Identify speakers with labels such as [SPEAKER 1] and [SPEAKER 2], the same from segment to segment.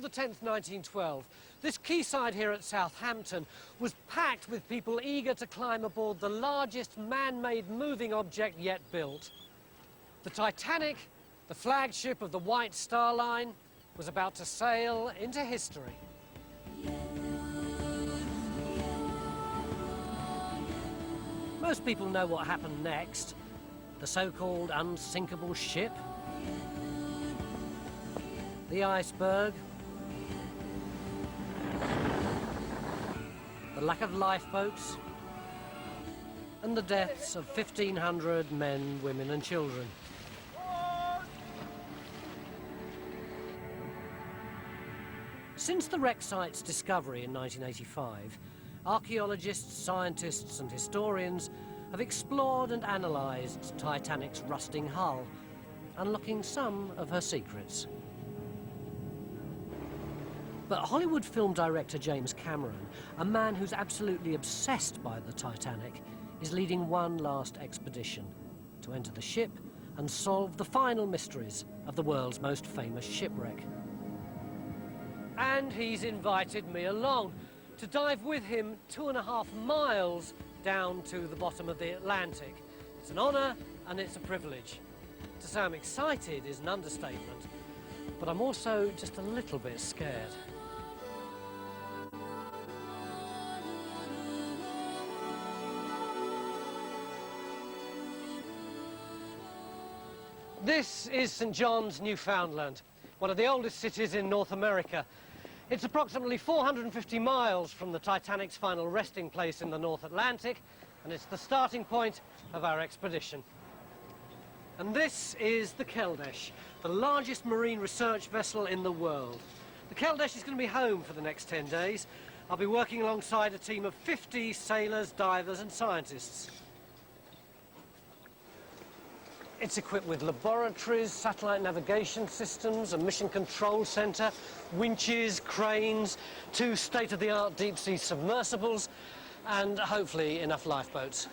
[SPEAKER 1] the 10th, 1912, this quayside here at Southampton was packed with people eager to climb aboard the largest man-made moving object yet built. The Titanic, the flagship of the White Star Line, was about to sail into history. Most people know what happened next. The so-called unsinkable ship, the iceberg, the lack of lifeboats, and the deaths of 1,500 men, women and children. Since the wreck site's discovery in 1985, archaeologists, scientists and historians have explored and analysed Titanic's rusting hull, unlocking some of her secrets. But Hollywood film director James Cameron, a man who's absolutely obsessed by the Titanic, is leading one last expedition to enter the ship and solve the final mysteries of the world's most famous shipwreck. And he's invited me along to dive with him 2.5 miles down to the bottom of the Atlantic. It's an honour and it's a privilege. To say I'm excited is an understatement, but I'm also just a little bit scared. This is St. John's, Newfoundland, one of the oldest cities in North America. It's approximately 450 miles from the Titanic's final resting place in the North Atlantic, and it's the starting point of our expedition. And this is the Keldysh, the largest marine research vessel in the world. The Keldysh is going to be home for the next 10 days. I'll be working alongside a team of 50 sailors, divers and scientists. It's equipped with laboratories, satellite navigation systems, a mission control centre, winches, cranes, 2 state-of-the-art deep-sea submersibles, and hopefully enough lifeboats.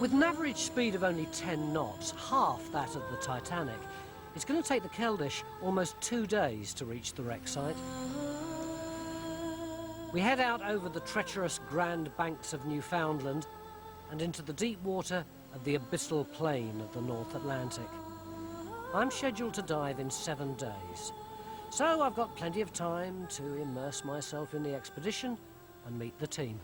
[SPEAKER 1] With an average speed of only 10 knots, half that of the Titanic, it's going to take the Keldysh almost 2 days to reach the wreck site. We head out over the treacherous Grand Banks of Newfoundland and into the deep water of the abyssal plain of the North Atlantic. I'm scheduled to dive in 7 days, so I've got plenty of time to immerse myself in the expedition and meet the team.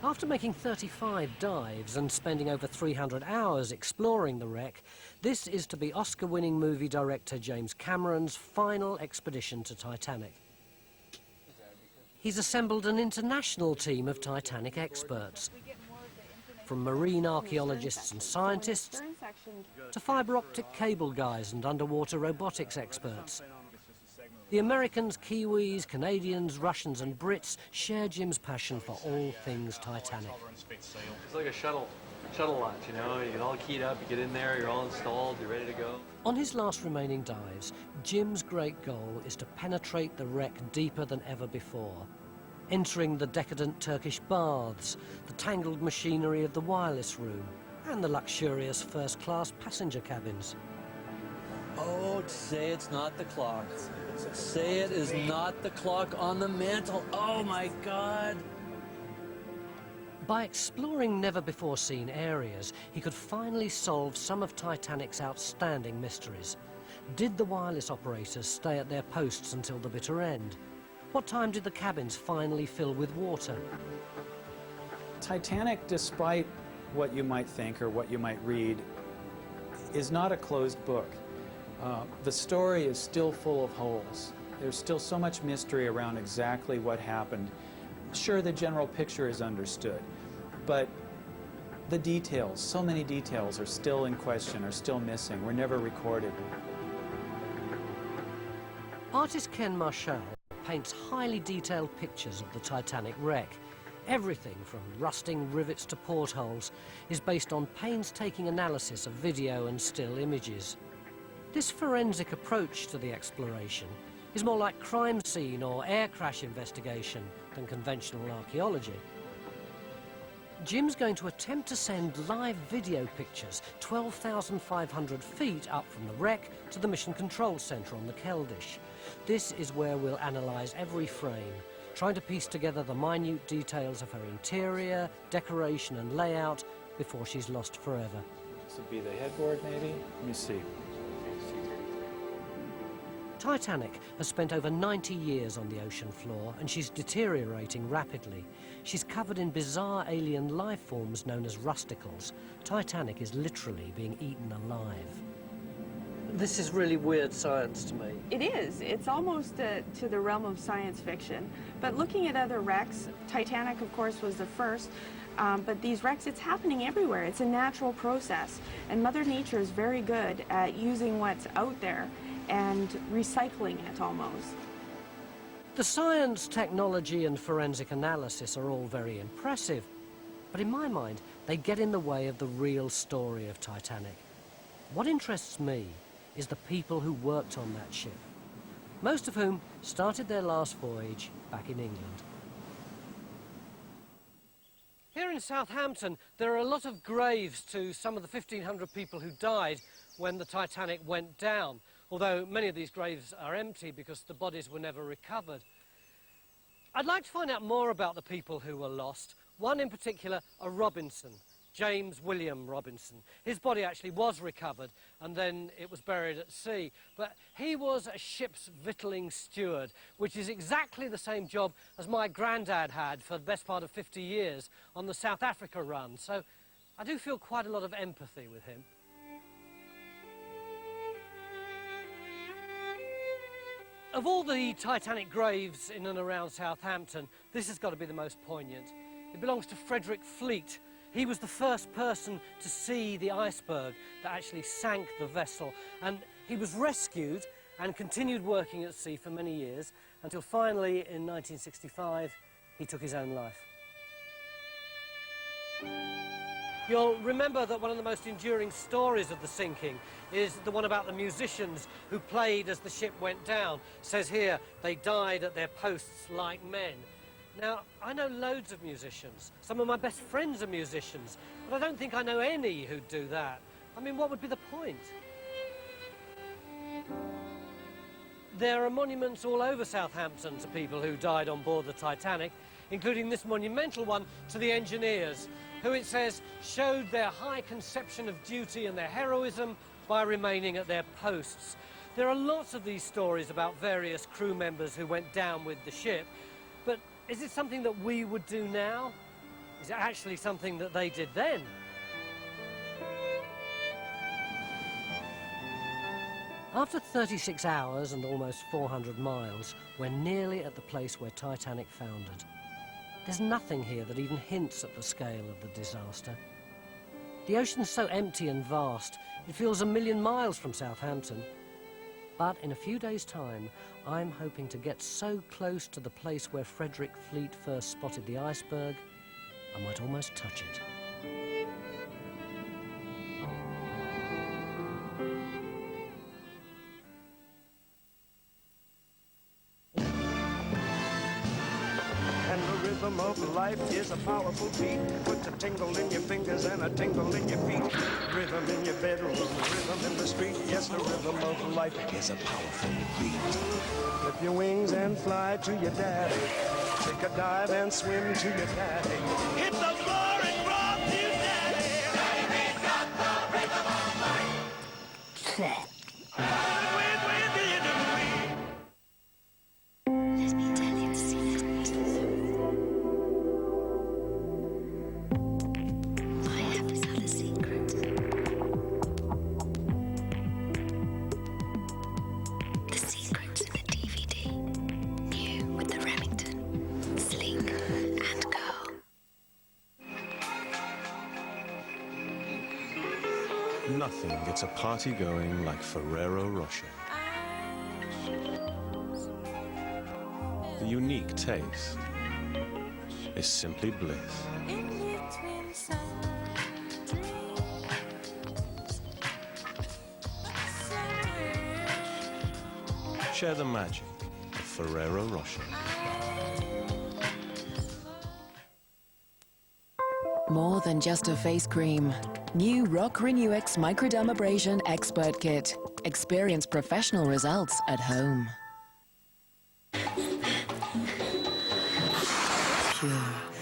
[SPEAKER 1] After making 35 dives and spending over 300 hours exploring the wreck, this is to be Oscar-winning movie director James Cameron's final expedition to Titanic. He's assembled an international team of Titanic experts, from marine archaeologists and scientists to fibre optic cable guys and underwater robotics experts. The Americans, Kiwis, Canadians, Russians and Brits share Jim's passion for all things Titanic.
[SPEAKER 2] It's like a shuttle launch, you know, you get all keyed up, you get in there, you're all installed, you're ready to go.
[SPEAKER 1] On his last remaining dives, Jim's great goal is to penetrate the wreck deeper than ever before, entering the decadent Turkish baths, the tangled machinery of the wireless room, and the luxurious first-class passenger cabins.
[SPEAKER 3] Oh, say it's not the clock. Say it is not the clock on the mantle. Oh, my God.
[SPEAKER 1] By exploring never-before-seen areas, he could finally solve some of Titanic's outstanding mysteries. Did the wireless operators stay at their posts until the bitter end? What time did the cabins finally fill with water?
[SPEAKER 4] Titanic, despite what you might think or what you might read, is not a closed book. The story is still full of holes. There's still so much mystery around exactly what happened. Sure, the general picture is understood, but the details, so many details are still in question, are still missing, were never recorded.
[SPEAKER 1] Artist Ken Marshall paints highly detailed pictures of the Titanic wreck. Everything from rusting rivets to portholes is based on painstaking analysis of video and still images. This forensic approach to the exploration is more like crime scene or air crash investigation than conventional archaeology. Jim's going to attempt to send live video pictures 12,500 feet up from the wreck to the Mission Control Centre on the Keldysh. This is where we'll analyse every frame, trying to piece together the minute details of her interior, decoration and layout before she's lost forever.
[SPEAKER 4] This would be the headboard, maybe? Let me see.
[SPEAKER 1] Titanic has spent over 90 years on the ocean floor and she's deteriorating rapidly. She's covered in bizarre alien life forms known as rusticles. Titanic is literally being eaten alive. This is really weird science to me.
[SPEAKER 5] It is. It's almost to the realm of science fiction. But looking at other wrecks, Titanic, of course, was the first. But these wrecks, it's happening everywhere. It's a natural process. And Mother Nature is very good at using what's out there and recycling it almost.
[SPEAKER 1] The science, technology and forensic analysis are all very impressive, but in my mind, they get in the way of the real story of Titanic. What interests me is the people who worked on that ship, most of whom started their last voyage back in England. Here in Southampton, there are a lot of graves to some of the 1,500 people who died when the Titanic went down, although many of these graves are empty because the bodies were never recovered. I'd like to find out more about the people who were lost. One in particular, a Robinson, James William Robinson. His body actually was recovered and then it was buried at sea. But he was a ship's victualling steward, which is exactly the same job as my granddad had for the best part of 50 years on the South Africa run. So I do feel quite a lot of empathy with him. Of all the Titanic graves in and around Southampton, this has got to be the most poignant. It belongs to Frederick Fleet. He was the first person to see the iceberg that actually sank the vessel, and he was rescued and continued working at sea for many years until finally in 1965 he took his own life. You'll remember that one of the most enduring stories of the sinking is the one about the musicians who played as the ship went down. It says here, they died at their posts like men. Now, I know loads of musicians. Some of my best friends are musicians, but I don't think I know any who'd do that. I mean, what would be the point? There are monuments all over Southampton to people who died on board the Titanic, including this monumental one to the engineers, who it says showed their high conception of duty and their heroism by remaining at their posts. There are lots of these stories about various crew members who went down with the ship, but is it something that we would do now? Is it actually something that they did then? After 36 hours and almost 400 miles, we're nearly at the place where Titanic foundered. There's nothing here that even hints at the scale of the disaster. The ocean's so empty and vast, it feels a million miles from Southampton. But in a few days' time, I'm hoping to get so close to the place where Frederick Fleet first spotted the iceberg, I might almost touch it.
[SPEAKER 6] Of life is a powerful beat. Puts a tingle in your fingers and a tingle in your feet. Rhythm in your bedroom, rhythm in the street. Yes, the rhythm of life is a powerful beat. Flip your wings and fly to your daddy. Take a dive and swim to your daddy. Hit the floor and rock your daddy. Baby's got the rhythm of life.
[SPEAKER 7] Let me tell you a secret. I have this other secret. The secret's in the DVD. New with the Remington. Sleek and go.
[SPEAKER 6] Nothing gets a party going like Ferrero Rocher.
[SPEAKER 8] the unique taste is simply bliss. Share the magic of Ferrero Rocher.
[SPEAKER 9] More than just a face cream. New Rock Renew X Microdermabrasion Expert Kit. Experience professional results at home.
[SPEAKER 10] Pure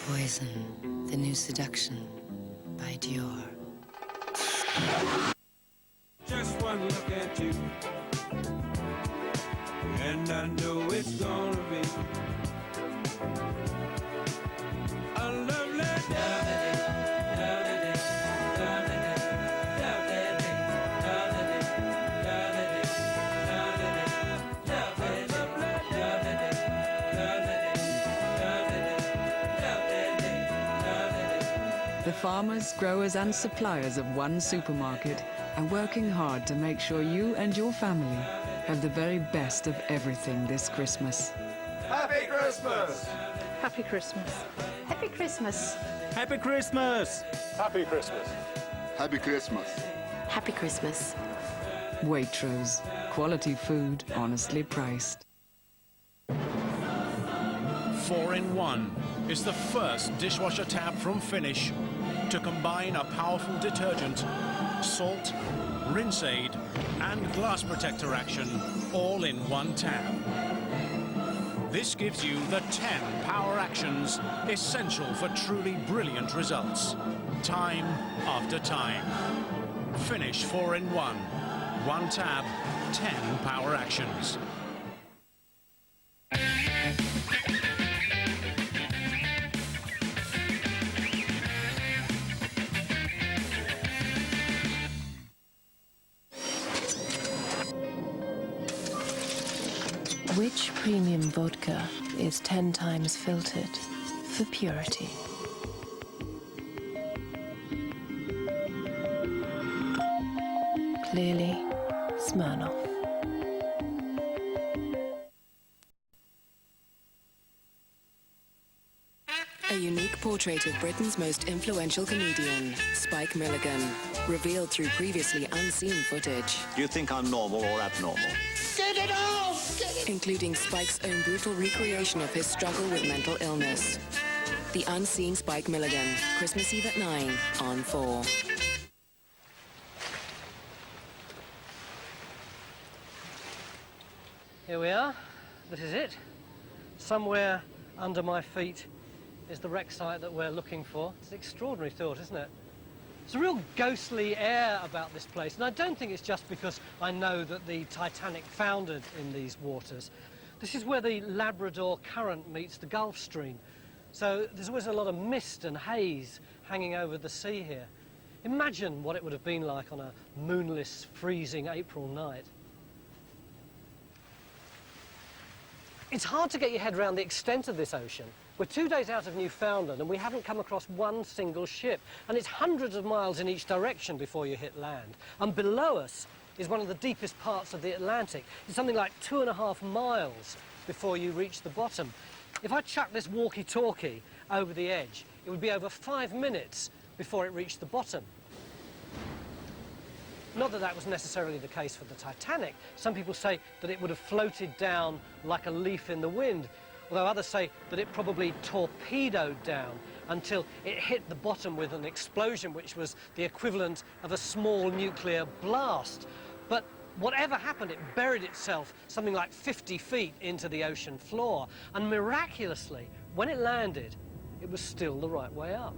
[SPEAKER 10] Poison, the new seduction by Dior.
[SPEAKER 11] Just one look at you, and I know it's gonna be a lovely day.
[SPEAKER 12] The farmers, growers and suppliers of one supermarket are working hard to make sure you and your family have the very best of everything this Christmas.
[SPEAKER 11] Happy Christmas!
[SPEAKER 13] Happy Christmas. Happy Christmas.
[SPEAKER 11] Happy Christmas! Happy Christmas!
[SPEAKER 14] Happy Christmas.
[SPEAKER 10] Happy Christmas.
[SPEAKER 12] Waitrose. Quality food, honestly priced.
[SPEAKER 15] 4-in-1 is the first dishwasher tab from Finish to combine a powerful detergent, salt, rinse aid and glass protector action all in one tab. This gives you the 10 power actions essential for truly brilliant results, time after time. Finish 4-in-1. One tab, 10 power actions.
[SPEAKER 10] Which premium vodka is 10 times filtered for purity? Clearly, Smirnoff.
[SPEAKER 9] A unique portrait of Britain's most influential comedian, Spike Milligan, revealed through previously unseen footage.
[SPEAKER 16] Do you think I'm normal or abnormal?
[SPEAKER 9] Get it off! Including Spike's own brutal recreation of his struggle with mental illness. The Unseen Spike Milligan, Christmas Eve at 9 on 4.
[SPEAKER 1] Here we are. This is it. Somewhere under my feet is the wreck site that we're looking for. It's an extraordinary thought, isn't it? There's a real ghostly air about this place, and I don't think it's just because I know that the Titanic foundered in these waters. This is where the Labrador Current meets the Gulf Stream, so there's always a lot of mist and haze hanging over the sea here. Imagine what it would have been like on a moonless, freezing April night. It's hard to get your head around the extent of this ocean. We're 2 days out of Newfoundland and we haven't come across one single ship. And it's hundreds of miles in each direction before you hit land. And below us is one of the deepest parts of the Atlantic. It's something like 2.5 miles before you reach the bottom. If I chuck this walkie-talkie over the edge, it would be over 5 minutes before it reached the bottom. Not that that was necessarily the case for the Titanic. Some people say that it would have floated down like a leaf in the wind, although others say that it probably torpedoed down until it hit the bottom with an explosion, which was the equivalent of a small nuclear blast. But whatever happened, it buried itself something like 50 feet into the ocean floor. And miraculously, when it landed, it was still the right way up.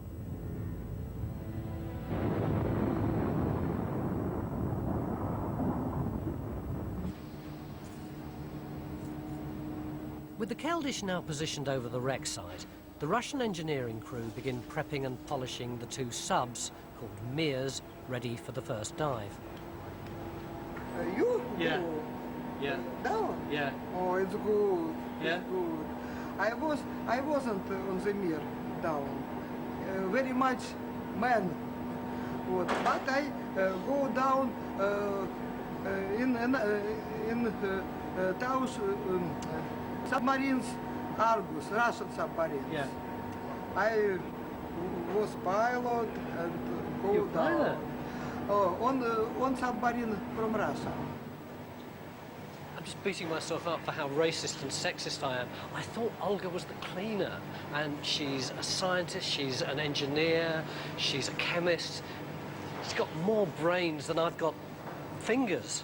[SPEAKER 1] With the Keldysh now positioned over the wreck site, the Russian engineering crew begin prepping and polishing the 2 subs, called Mirs, ready for the first dive.
[SPEAKER 17] You?
[SPEAKER 1] Yeah.
[SPEAKER 17] Go
[SPEAKER 1] Yeah.
[SPEAKER 17] down?
[SPEAKER 1] Yeah.
[SPEAKER 17] Oh, it's good.
[SPEAKER 1] Yeah?
[SPEAKER 17] It's good. I wasn't on the Mir down. Very much man. But I go down in those submarines Argus, Russian submarines.
[SPEAKER 1] Yeah.
[SPEAKER 17] I was pilot and go
[SPEAKER 1] You're
[SPEAKER 17] down.
[SPEAKER 1] pilot?
[SPEAKER 17] On submarine from Russia.
[SPEAKER 1] I'm just beating myself up for how racist and sexist I am. I thought Olga was the cleaner, and she's a scientist, she's an engineer, she's a chemist. She's got more brains than I've got fingers.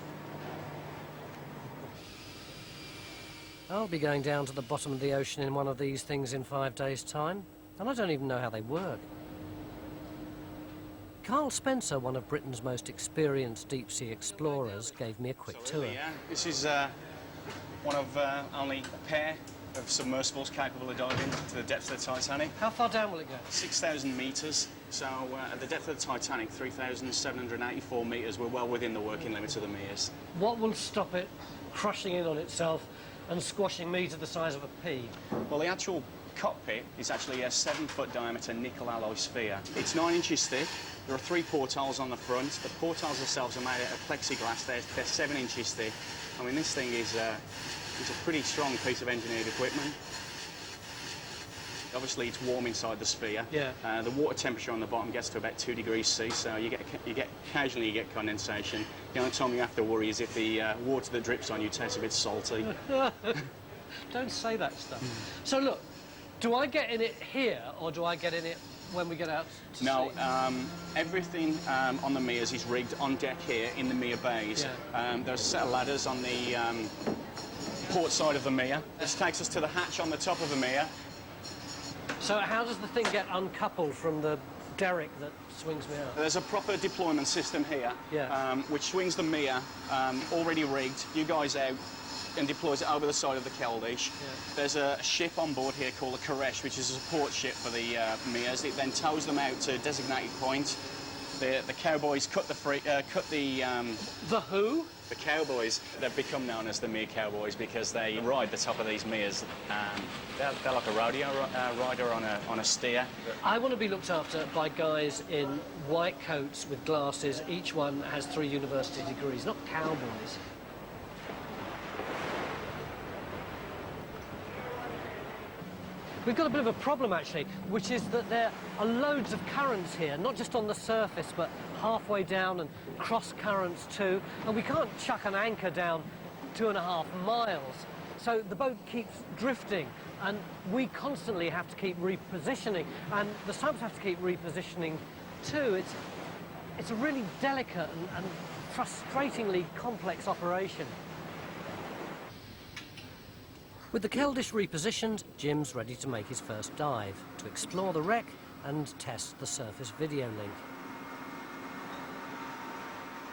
[SPEAKER 1] I'll be going down to the bottom of the ocean in one of these things in 5 days' time, and I don't even know how they work. Carl Spencer, one of Britain's most experienced deep-sea explorers, gave me a quick tour.
[SPEAKER 14] This is one of only a pair of submersibles capable of diving to the depths of the Titanic.
[SPEAKER 1] How far down will it go?
[SPEAKER 14] 6,000 metres. So at the depth of the Titanic, 3,784 metres, we're well within the working limits of the MERS.
[SPEAKER 1] What will stop it crushing in on itself and squashing me to the size of a pea?
[SPEAKER 14] Well, the actual cockpit is actually a 7-foot diameter nickel alloy sphere. It's 9 inches thick. There are 3 portholes on the front. The portholes themselves are made out of plexiglass. They're 7 inches thick. I mean, this thing is a pretty strong piece of engineered equipment. Obviously, it's warm inside the sphere.
[SPEAKER 1] Yeah.
[SPEAKER 14] The water temperature on the bottom gets to about 2 degrees C, so occasionally you get condensation. The only time you have to worry is if the water that drips on you tastes a bit salty.
[SPEAKER 1] Don't say that stuff. So look, do I get in it here, or do I get in it when we get out to
[SPEAKER 14] No,
[SPEAKER 1] sea?
[SPEAKER 14] everything on the MERS is rigged on deck here in the MER bays.
[SPEAKER 1] Yeah.
[SPEAKER 14] There's a set of ladders on the port side of the MER. This takes us to the hatch on the top of the MER.
[SPEAKER 1] So how does the thing get uncoupled from the derrick that swings me out?
[SPEAKER 14] There's a proper deployment system here, which swings the MER, already rigged, you guys out, and deploys it over the side of the Keldysh.
[SPEAKER 1] Yeah.
[SPEAKER 14] There's a ship on board here called a Koresh, which is a support ship for the MERS. It then tows them out to a designated point. The cowboys cut the
[SPEAKER 1] The who?
[SPEAKER 14] The cowboys. They've become known as the MER cowboys because they ride the top of these MERs. They're like a rodeo rider on a steer.
[SPEAKER 1] I want to be looked after by guys in white coats with glasses. Each one has 3 university degrees, not cowboys. We've got a bit of a problem, actually, which is that there are loads of currents here, not just on the surface, but halfway down and cross currents too. And we can't chuck an anchor down 2.5 miles. So the boat keeps drifting, and we constantly have to keep repositioning, and the subs have to keep repositioning too. It's a really delicate and frustratingly complex operation. With the Keldysh repositioned, Jim's ready to make his first dive, to explore the wreck and test the surface video link.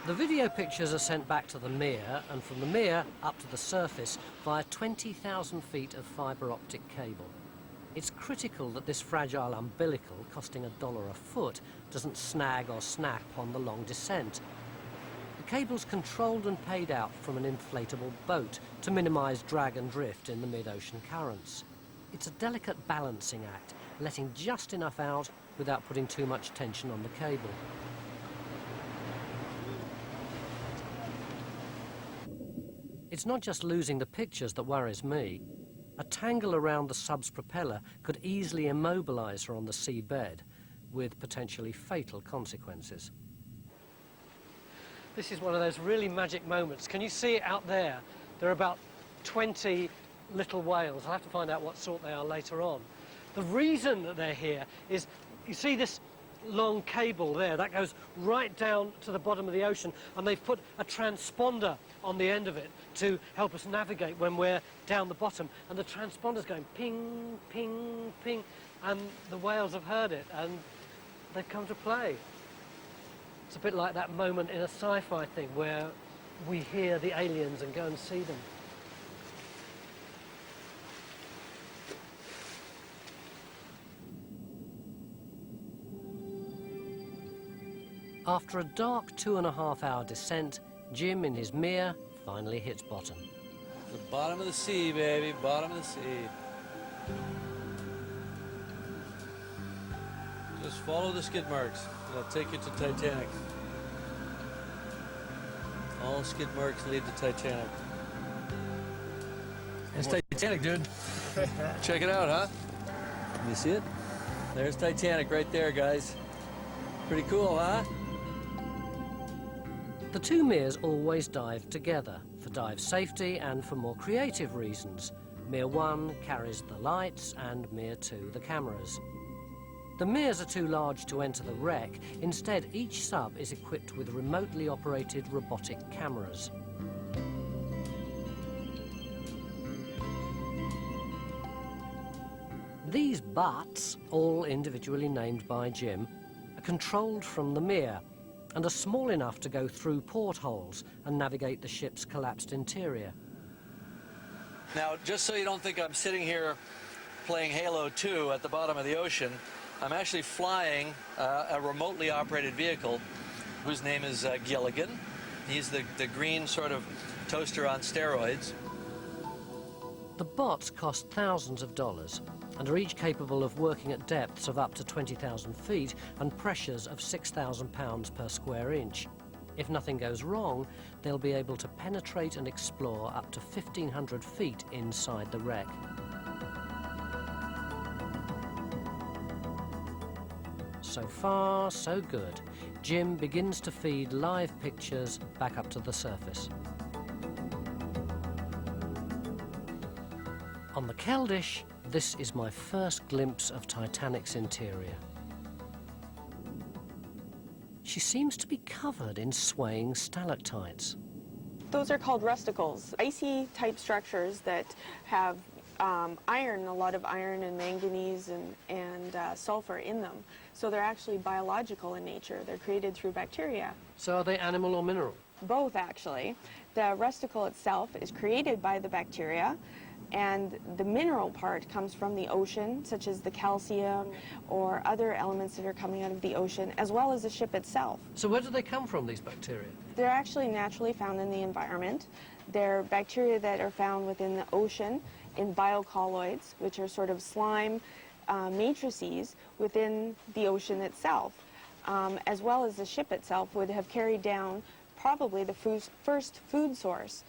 [SPEAKER 1] The video pictures are sent back to the MER, and from the MER up to the surface via 20,000 feet of fibre optic cable. It's critical that this fragile umbilical, costing $1 a foot, doesn't snag or snap on the long descent. The cable's controlled and paid out from an inflatable boat to minimise drag and drift in the mid-ocean currents. It's a delicate balancing act, letting just enough out without putting too much tension on the cable. It's not just losing the pictures that worries me. A tangle around the sub's propeller could easily immobilise her on the seabed, with potentially fatal consequences. This is one of those really magic moments. Can you see it out there? There are about 20 little whales. I'll have to find out what sort they are later on. The reason that they're here is, you see this long cable there, that goes right down to the bottom of the ocean, and they've put a transponder on the end of it to help us navigate when we're down the bottom, and the transponder's going ping, ping, ping, and the whales have heard it, and they've come to play. It's a bit like that moment in a sci-fi thing where we hear the aliens and go and see them. After a dark 2.5-hour descent, Jim in his MER finally hits bottom.
[SPEAKER 3] The bottom of the sea, baby, bottom of the sea. Just follow the skid marks. They'll take you to Titanic. All skid marks lead to Titanic.
[SPEAKER 11] It's Titanic, dude.
[SPEAKER 3] Check it out, huh? You see it? There's Titanic right there, guys. Pretty cool, huh?
[SPEAKER 1] The two Mears always dive together, for dive safety and for more creative reasons. Meer 1 carries the lights and Meer 2 the cameras. The Mears are too large to enter the wreck. Instead, each sub is equipped with remotely operated robotic cameras. These butts, all individually named by Jim, are controlled from the Meer and are small enough to go through portholes and navigate the ship's collapsed interior.
[SPEAKER 3] Now, just so you don't think I'm sitting here playing Halo 2 at the bottom of the ocean, I'm actually flying a remotely operated vehicle whose name is Gilligan. He's the green sort of toaster on steroids.
[SPEAKER 1] The bots cost thousands of dollars and are each capable of working at depths of up to 20,000 feet and pressures of 6,000 pounds per square inch. If nothing goes wrong, they'll be able to penetrate and explore up to 1,500 feet inside the wreck. So far, so good. Jim begins to feed live pictures back up to the surface. On the Keldysh, this is my first glimpse of Titanic's interior. She seems to be covered in swaying stalactites.
[SPEAKER 5] Those are called rusticles, icy type structures that have iron, a lot of iron and manganese and sulfur in them. So they're actually biological in nature. They're created through bacteria.
[SPEAKER 1] So are they animal or mineral?
[SPEAKER 5] Both, actually. The rusticle itself is created by the bacteria, and the mineral part comes from the ocean, such as the calcium or other elements that are coming out of the ocean, as well as the ship itself.
[SPEAKER 1] So where do they come from, these bacteria?
[SPEAKER 5] They're actually naturally found in the environment. They're bacteria that are found within the ocean in biocolloids, which are sort of slime matrices within the ocean itself, as well as the ship itself would have carried down probably the first food source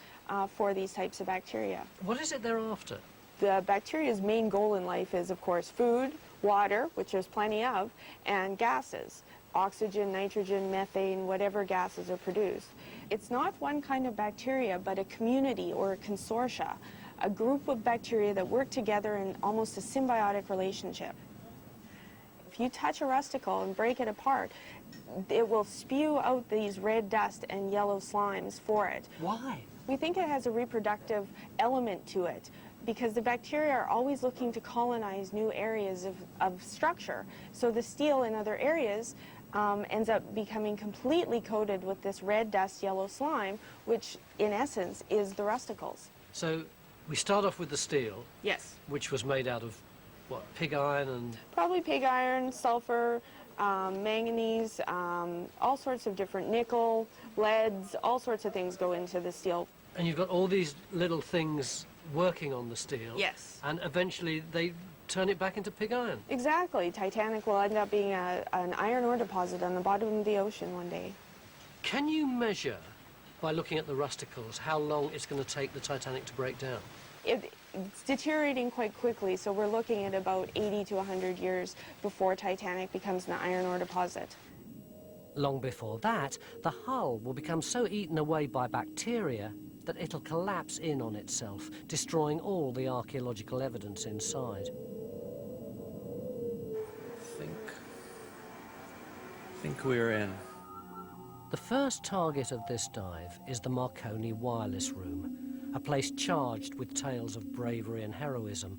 [SPEAKER 5] for these types of bacteria.
[SPEAKER 1] What is it they're after?
[SPEAKER 5] The bacteria's main goal in life is, of course, food, water, which there's plenty of, and gases. Oxygen, nitrogen, methane, whatever gases are produced. It's not one kind of bacteria, but a community or a consortia, a group of bacteria that work together in almost a symbiotic relationship. If you touch a rusticle and break it apart, it will spew out these red dust and yellow slimes for it.
[SPEAKER 1] Why?
[SPEAKER 5] We think it has a reproductive element to it because the bacteria are always looking to colonize new areas of structure. So the steel in other areas ends up becoming completely coated with this red dust, yellow slime, which in essence is the rusticles.
[SPEAKER 1] So we start off with the steel.
[SPEAKER 5] Yes.
[SPEAKER 1] Which was made out of, what, pig iron and...
[SPEAKER 5] Probably pig iron, sulfur, manganese, all sorts of different nickel, leads, all sorts of things go into the steel.
[SPEAKER 1] And you've got all these little things working on the steel.
[SPEAKER 5] Yes.
[SPEAKER 1] And eventually they turn it back into pig iron.
[SPEAKER 5] Exactly. Titanic will end up being an iron ore deposit on the bottom of the ocean one day.
[SPEAKER 1] Can you measure, by looking at the rusticles, how long it's going to take the Titanic to break down?
[SPEAKER 5] It's deteriorating quite quickly, so we're looking at about 80 to 100 years before Titanic becomes an iron ore deposit.
[SPEAKER 1] Long before that, the hull will become so eaten away by bacteria that it'll collapse in on itself, destroying all the archaeological evidence inside.
[SPEAKER 3] I think we're in.
[SPEAKER 1] The first target of this dive is the Marconi Wireless Room, a place charged with tales of bravery and heroism.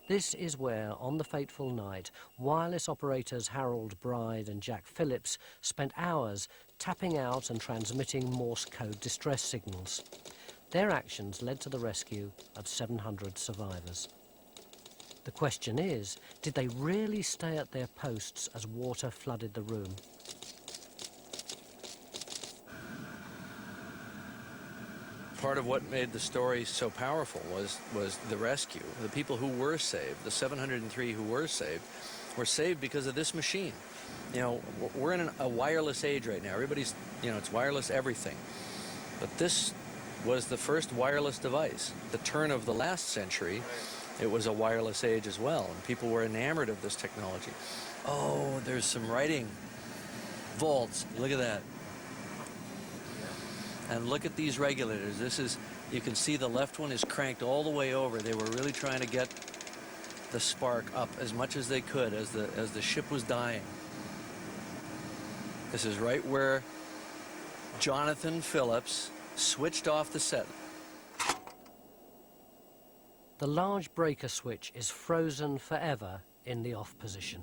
[SPEAKER 1] This is where, on the fateful night, wireless operators Harold Bride and Jack Phillips spent hours tapping out and transmitting Morse code distress signals. Their actions led to the rescue of 700 survivors. The question is, did they really stay at their posts as water flooded the room?
[SPEAKER 3] Part of what made the story so powerful was the rescue. The people who were saved, the 703 who were saved because of this machine. You know, we're in a wireless age right now. Everybody's, you know, it's wireless everything. But this was the first wireless device. The turn of the last century, it was a wireless age as well, and people were enamored of this technology. Oh, there's some writing vaults. Look at that. And look at these regulators. This is, you can see the left one is cranked all the way over. They were really trying to get the spark up as much as they could as the ship was dying. This is right where Jonathan Phillips switched off the set.
[SPEAKER 1] The large breaker switch is frozen forever in the off position.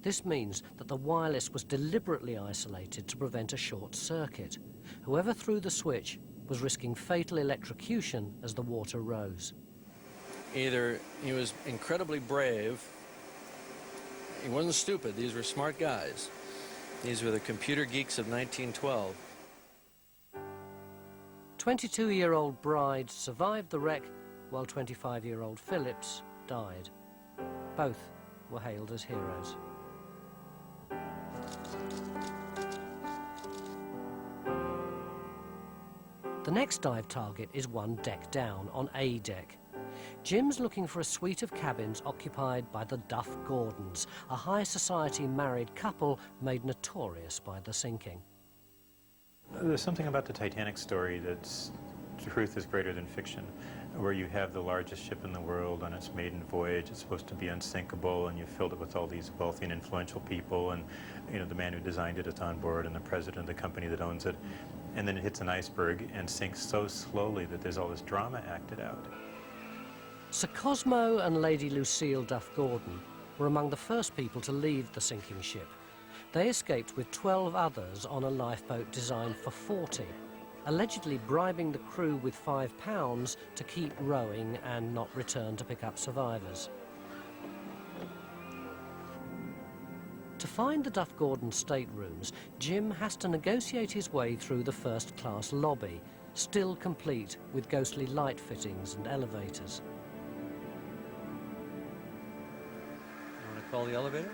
[SPEAKER 1] This means that the wireless was deliberately isolated to prevent a short circuit. Whoever threw the switch was risking fatal electrocution as the water rose.
[SPEAKER 3] Either he was incredibly brave, he wasn't stupid, these were smart guys. These were the computer geeks of 1912.
[SPEAKER 1] 22-year-old Bride survived the wreck, while 25-year-old Phillips died. Both were hailed as heroes. The next dive target is one deck down, on A deck. Jim's looking for a suite of cabins occupied by the Duff Gordons, a high society married couple made notorious by the sinking.
[SPEAKER 18] There's something about the Titanic story that's truth is greater than fiction, where you have the largest ship in the world on its maiden voyage. It's supposed to be unsinkable, and you filled it with all these wealthy and influential people, and the man who designed it is on board, and the president of the company that owns it. And then it hits an iceberg and sinks so slowly that there's all this drama acted out.
[SPEAKER 1] Sir Cosmo and Lady Lucille Duff Gordon were among the first people to leave the sinking ship. They escaped with 12 others on a lifeboat designed for 40, allegedly bribing the crew with £5 to keep rowing and not return to pick up survivors. To find the Duff Gordon staterooms, Jim has to negotiate his way through the first-class lobby, still complete with ghostly light fittings and elevators.
[SPEAKER 3] You want to call the elevator?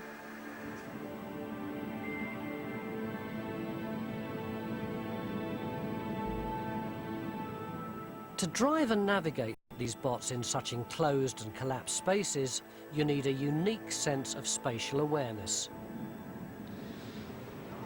[SPEAKER 1] To drive and navigate these bots in such enclosed and collapsed spaces, you need a unique sense of spatial awareness.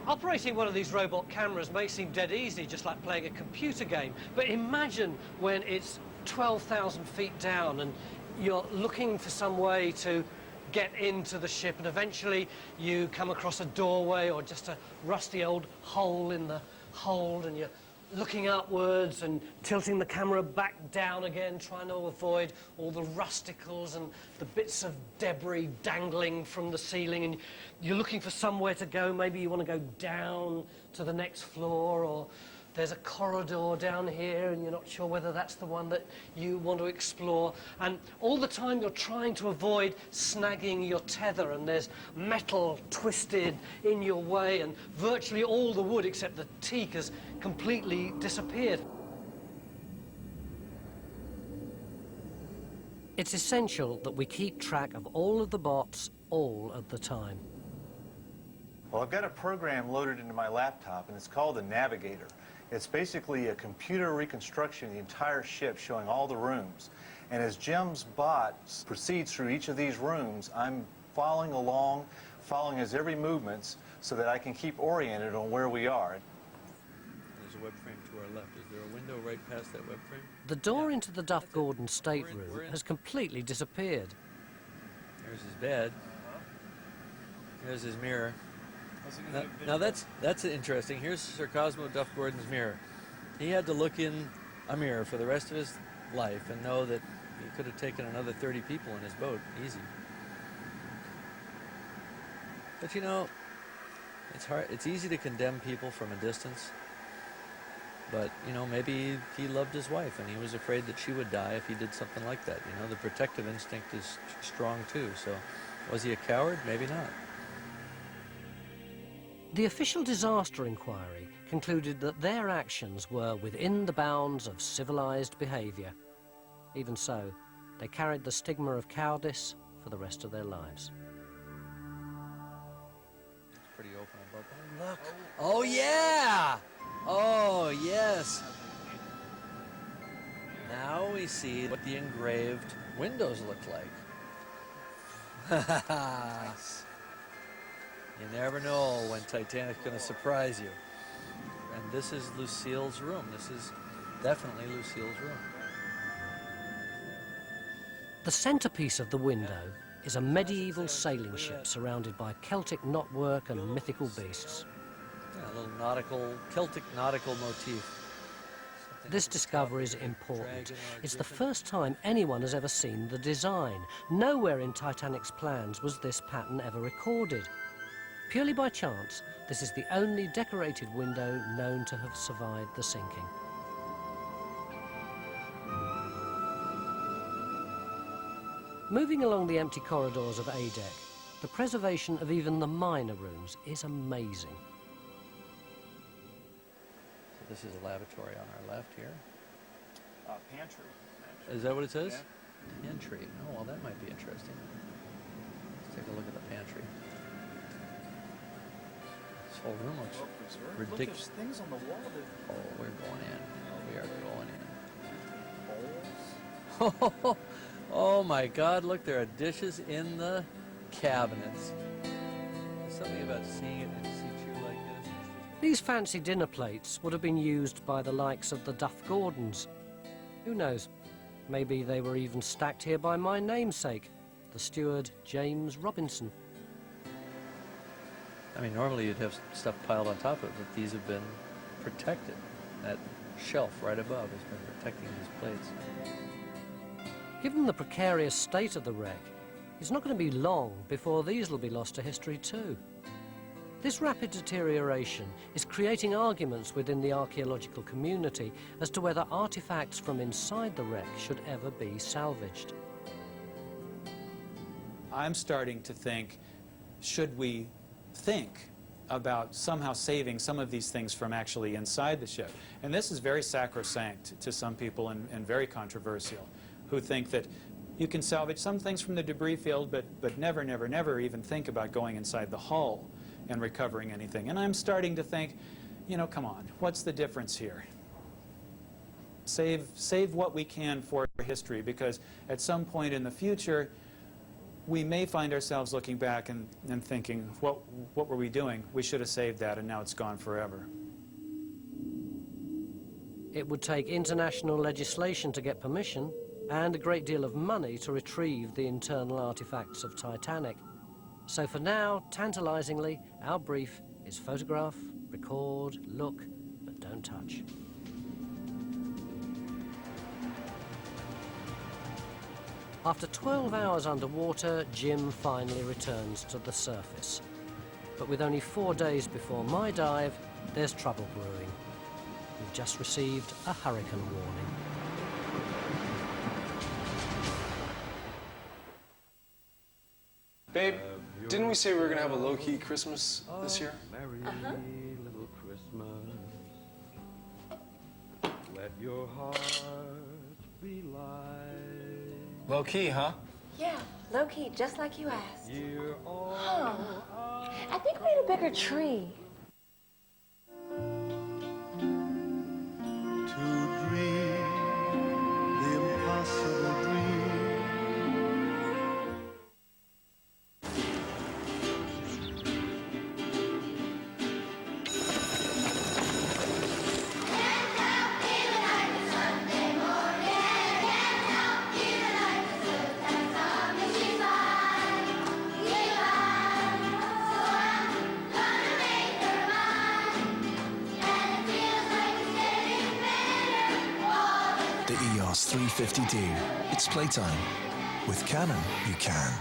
[SPEAKER 1] Operating one of these robot cameras may seem dead easy, just like playing a computer game, but imagine when it's 12,000 feet down and you're looking for some way to get into the ship, and eventually you come across a doorway or just a rusty old hole in the hold, and you're looking upwards and tilting the camera back down again, trying to avoid all the rusticles and the bits of debris dangling from the ceiling, and you're looking for somewhere to go. Maybe you want to go down to the next floor, or there's a corridor down here and you're not sure whether that's the one that you want to explore. And all the time you're trying to avoid snagging your tether, and there's metal twisted in your way, and virtually all the wood except the teak has completely disappeared. It's essential that we keep track of all of the bots all of the time.
[SPEAKER 19] Well, I've got a program loaded into my laptop, and it's called the Navigator. It's basically a computer reconstruction of the entire ship, showing all the rooms. And as Jim's bot proceeds through each of these rooms, I'm following along, following his every movements, so that I can keep oriented on where we are.
[SPEAKER 3] There's a web frame to our left. Is there a window right past that web frame?
[SPEAKER 1] The door into the Duff Gordon stateroom has completely disappeared.
[SPEAKER 3] There's his bed. There's his mirror. Now that's interesting. Here's Sir Cosmo Duff Gordon's mirror. He had to look in a mirror for the rest of his life and know that he could have taken another 30 people in his boat, easy. But you know, it's hard. It's easy to condemn people from a distance. But you know, maybe he loved his wife and he was afraid that she would die if he did something like that. You know, the protective instinct is strong too. So, was he a coward? Maybe not.
[SPEAKER 1] The official disaster inquiry concluded that their actions were within the bounds of civilized behavior. Even so, they carried the stigma of cowardice for the rest of their lives.
[SPEAKER 3] It's pretty open above. Oh, look. Oh, yeah! Oh, yes. Now we see what the engraved windows look like. Nice. You never know when Titanic's going to surprise you. And this is Lucille's room. This is definitely Lucille's room.
[SPEAKER 1] The centerpiece of the window is a medieval sailing ship surrounded by Celtic knotwork and mythical beasts.
[SPEAKER 3] Yeah, a little Celtic nautical motif.
[SPEAKER 1] This discovery is important. It's the first time anyone has ever seen the design. Nowhere in Titanic's plans was this pattern ever recorded. Purely by chance, this is the only decorated window known to have survived the sinking. Moving along the empty corridors of A deck, the preservation of even the minor rooms is amazing.
[SPEAKER 3] So this is a lavatory on our left here.
[SPEAKER 4] Pantry.
[SPEAKER 3] Is that what it says?
[SPEAKER 4] Yeah.
[SPEAKER 3] Pantry. Oh, well, that might be interesting. Let's take a look at the pantry. This whole room looks ridiculous.
[SPEAKER 4] Look, there's things on the wall that...
[SPEAKER 3] Oh, we're going in. We are going in.
[SPEAKER 4] Bowls?
[SPEAKER 3] Oh my God, look, there are dishes in the cabinets. There's something about seeing it in situ like this.
[SPEAKER 1] These fancy dinner plates would have been used by the likes of the Duff Gordons. Who knows? Maybe they were even stacked here by my namesake, the steward James Robinson.
[SPEAKER 3] I mean, normally you'd have stuff piled on top of it, but these have been protected. That shelf right above has been protecting these plates.
[SPEAKER 1] Given the precarious state of the wreck, it's not going to be long before these will be lost to history too. This rapid deterioration is creating arguments within the archaeological community as to whether artifacts from inside the wreck should ever be salvaged.
[SPEAKER 4] I'm starting to think, should we think about somehow saving some of these things from actually inside the ship? And this is very sacrosanct to some people and very controversial, who think that you can salvage some things from the debris field, but never, never, never even think about going inside the hull and recovering anything. And I'm starting to think, you know, come on, what's the difference here? Save what we can for history, because at some point in the future, we may find ourselves looking back and thinking, what were we doing? We should have saved that, and now it's gone forever.
[SPEAKER 1] It would take international legislation to get permission, and a great deal of money to retrieve the internal artifacts of Titanic. So for now, tantalizingly, our brief is photograph, record, look, but don't touch. After 12 hours underwater, Jim finally returns to the surface. But with only 4 days before my dive, there's trouble brewing. We've just received a hurricane warning.
[SPEAKER 20] Babe, didn't we say we were gonna have a low-key Christmas this year?
[SPEAKER 6] Uh-huh.
[SPEAKER 11] Little Christmas, let your heart be light.
[SPEAKER 20] Low-key, huh?
[SPEAKER 21] Yeah, low-key, just like you asked.
[SPEAKER 11] Year
[SPEAKER 21] Huh. I think we need a bigger tree.
[SPEAKER 6] To dream the impossible dream.
[SPEAKER 22] The EOS 350D. It's playtime. With Canon, you can.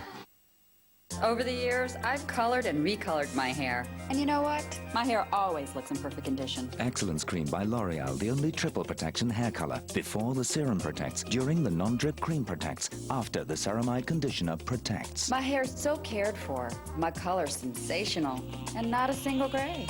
[SPEAKER 23] Over the years, I've colored and recolored my hair. And you know what? My hair always looks in perfect condition.
[SPEAKER 24] Excellence Cream by L'Oreal, the only triple protection hair color. Before the serum protects, during the non-drip cream protects, after the ceramide conditioner protects.
[SPEAKER 23] My hair's so cared for. My color's sensational. And not a single gray.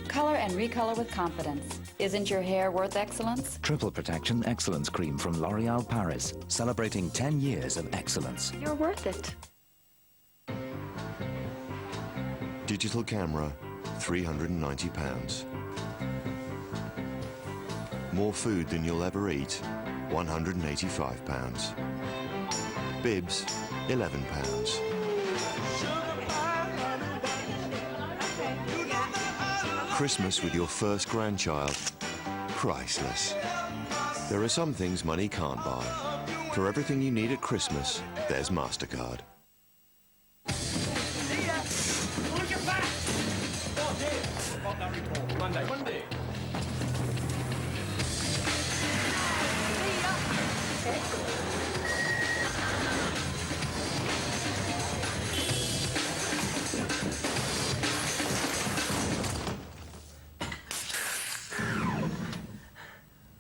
[SPEAKER 23] Color and recolor with confidence. Isn't your hair worth excellence?
[SPEAKER 24] Triple protection Excellence Cream from L'Oreal Paris, celebrating 10 years of excellence.
[SPEAKER 21] You're worth it.
[SPEAKER 25] Digital camera, £390. More food than you'll ever eat, £185. Bibs, £11. Christmas with your first grandchild, priceless. There are some things money can't buy. For everything you need at Christmas, there's MasterCard.
[SPEAKER 2] Monday.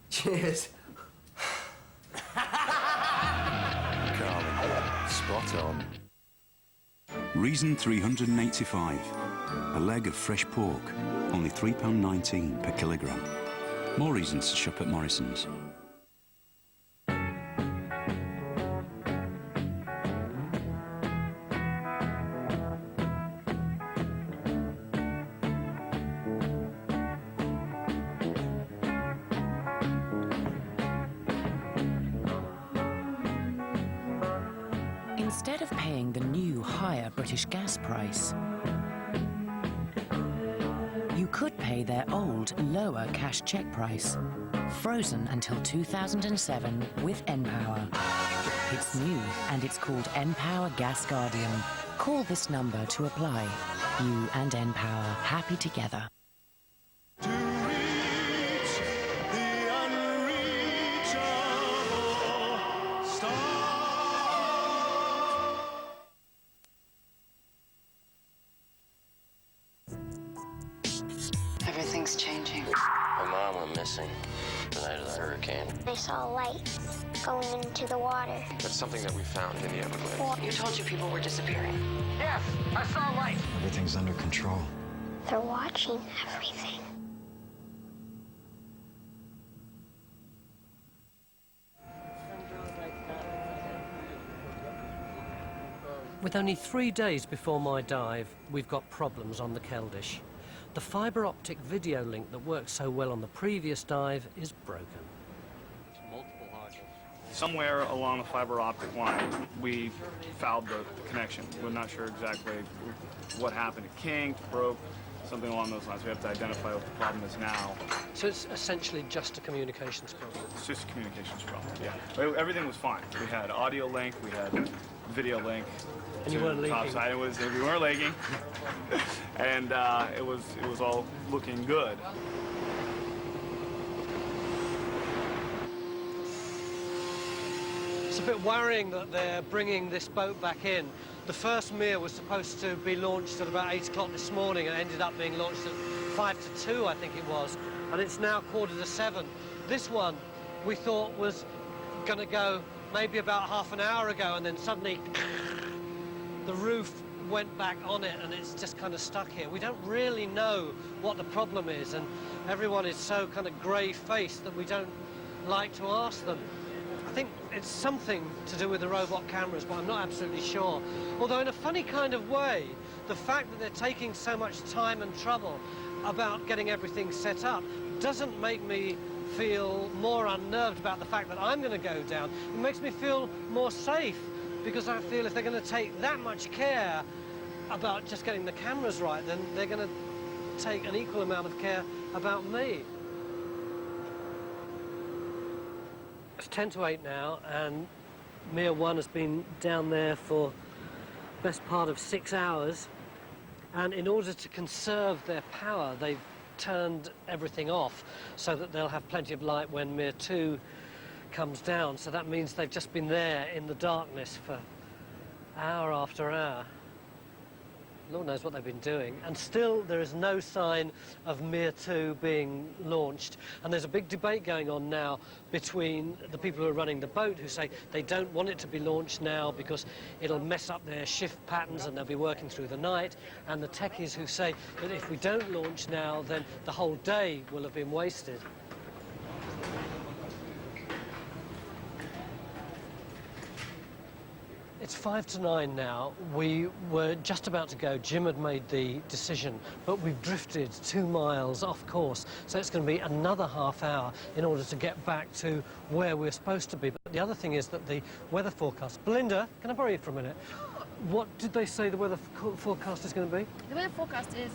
[SPEAKER 7] Cheers.
[SPEAKER 25] Carlin, spot on.
[SPEAKER 8] Reason 385. A leg of fresh pork, only £3.19 per kilogramme. More reasons to shop at Morrison's.
[SPEAKER 9] Instead of paying the new higher British gas price, you could pay their old lower cash cheque price, frozen until 2007 with npower. It's new and it's called npower Gas Guardian. Call this number to apply. You and npower, happy together.
[SPEAKER 12] Everything's changing.
[SPEAKER 13] My mom went missing the night of the hurricane.
[SPEAKER 26] I saw lights going into the water.
[SPEAKER 20] That's something that we found in the Everglades.
[SPEAKER 12] You told you people were disappearing.
[SPEAKER 26] Yes, I saw lights.
[SPEAKER 22] Everything's under control.
[SPEAKER 26] They're watching everything.
[SPEAKER 1] With only 3 days before my dive, we've got problems on the Keldysh. The fibre optic video link that worked so well on the previous dive is broken.
[SPEAKER 14] Somewhere along the fiber optic line, we fouled the connection. We're not sure exactly what happened. It kinked, broke, something along those lines. We have to identify what the problem is now.
[SPEAKER 1] So it's essentially just a communications problem?
[SPEAKER 14] It's just a communications problem, yeah. Everything was fine. We had audio link, we had video link.
[SPEAKER 1] And you weren't leaking?
[SPEAKER 14] Topside. We weren't leaking. And it was all looking good.
[SPEAKER 1] It's a bit worrying that they're bringing this boat back in. The first Mir was supposed to be launched at about 8 o'clock this morning and ended up being launched at 5 to 2, I think it was. And it's now 7:15. This one we thought was going to go maybe about half an hour ago, and then suddenly the roof went back on it and it's just kind of stuck here. We don't really know what the problem is, and everyone is so kind of grey-faced that we don't like to ask them. I think it's something to do with the robot cameras, but I'm not absolutely sure. Although in a funny kind of way, the fact that they're taking so much time and trouble about getting everything set up doesn't make me feel more unnerved about the fact that I'm going to go down. It makes me feel more safe, because I feel if they're going to take that much care about just getting the cameras right, then they're going to take an equal amount of care about me. It's 10 to 8 now, and Mir 1 has been down there for the best part of 6 hours. And in order to conserve their power, they've turned everything off so that they'll have plenty of light when Mir 2 comes down. So that means they've just been there in the darkness for hour after hour. Lord knows what they've been doing. And still there is no sign of Mir 2 being launched. And there's a big debate going on now between the people who are running the boat, who say they don't want it to be launched now because it'll mess up their shift patterns and they'll be working through the night, and the techies who say that if we don't launch now, then the whole day will have been wasted. It's 5 to 9 now. We were just about to go. Jim had made the decision, but we've drifted 2 miles off course, so it's going to be another half hour in order to get back to where we're supposed to be. But The other thing is that the weather forecast... Belinda, can I borrow you for a minute? What did they say the weather forecast is going to be?
[SPEAKER 2] The weather forecast is,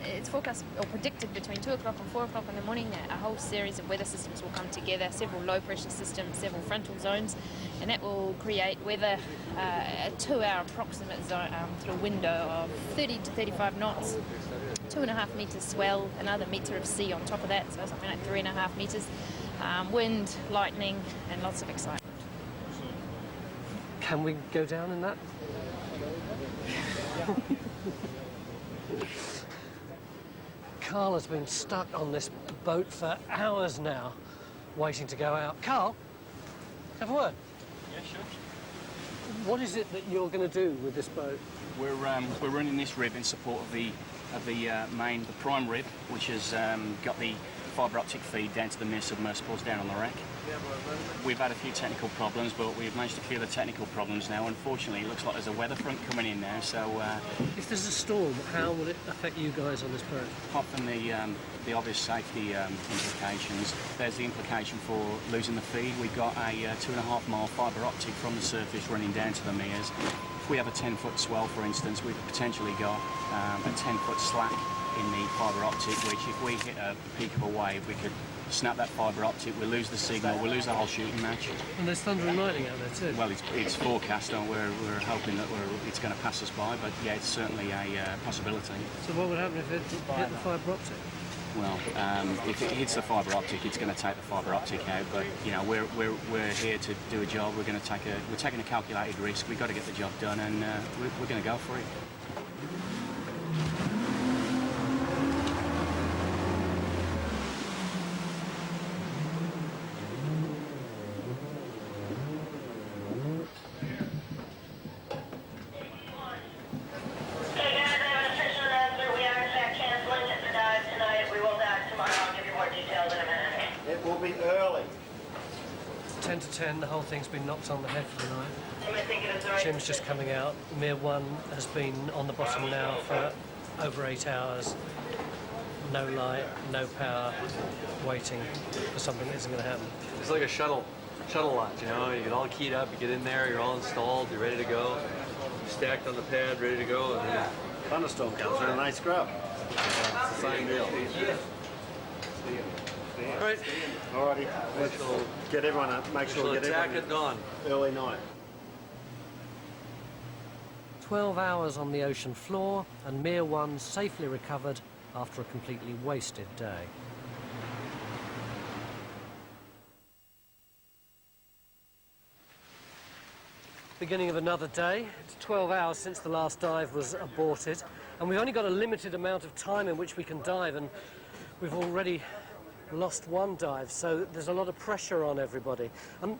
[SPEAKER 2] it's forecast or predicted between 2 o'clock and 4 o'clock in the morning. A whole series of weather systems will come together, several low pressure systems, several frontal zones, and that will create weather, a 2-hour approximate zone, sort of window of 30 to 35 knots, 2.5 metres swell, another metre of sea on top of that, so something like 3.5 metres. Wind, lightning, and lots of excitement.
[SPEAKER 1] Can we go down in that? Carl has been stuck on this boat for hours now, waiting to go out. Carl, have a word.
[SPEAKER 14] Yeah, sure.
[SPEAKER 1] What is it that you're going to do with this boat?
[SPEAKER 14] We're running this rib in support of the prime rib, which has got the fibre optic feed down to the mere submersibles down on the wreck. We've had a few technical problems, but we've managed to clear the technical problems now. Unfortunately, it looks like there's a weather front coming in now, so...
[SPEAKER 1] If there's a storm, how will it affect you guys on this boat?
[SPEAKER 14] Apart from the obvious safety implications, there's the implication for losing the feed. We've got a 2.5-mile fibre optic from the surface running down to the meres. If we have a 10-foot swell, for instance, we've potentially got a 10-foot slack in the fibre optic, which if we hit a peak of a wave, we could snap that fibre optic, we'll lose the signal, we'll lose the whole shooting match.
[SPEAKER 1] And there's thunder and lightning out there too?
[SPEAKER 14] Well, it's forecast, and we're hoping that it's going to pass us by, but yeah, it's certainly a possibility.
[SPEAKER 1] So what would happen if it hit the fibre optic?
[SPEAKER 14] Well, if it hits the fibre optic, it's going to take the fibre optic out. But you know, we're here to do a job. We're taking a calculated risk. We've got to get the job done, and we're going to go for it.
[SPEAKER 1] 10 to 10, the whole thing's been knocked on the head for the night. Jim's just coming out. Mere 1 has been on the bottom now for over 8 hours. No light, no power, waiting for something that isn't going to happen.
[SPEAKER 3] It's like a shuttle launch, you know? You get all keyed up, you get in there, you're all installed, you're ready to go. You're stacked on the pad, ready to go, and then thunderstorm comes in a nice scrub. It's the same deal. All right.
[SPEAKER 7] Alrighty. Let's get everyone up. Make sure we get
[SPEAKER 3] attack
[SPEAKER 7] everyone
[SPEAKER 3] at dawn.
[SPEAKER 7] Early night.
[SPEAKER 1] 12 hours on the ocean floor, and Mere 1 safely recovered after a completely wasted day. Beginning of another day. It's 12 hours since the last dive was aborted, and we've only got a limited amount of time in which we can dive, and we've already lost one dive, so there's a lot of pressure on everybody. And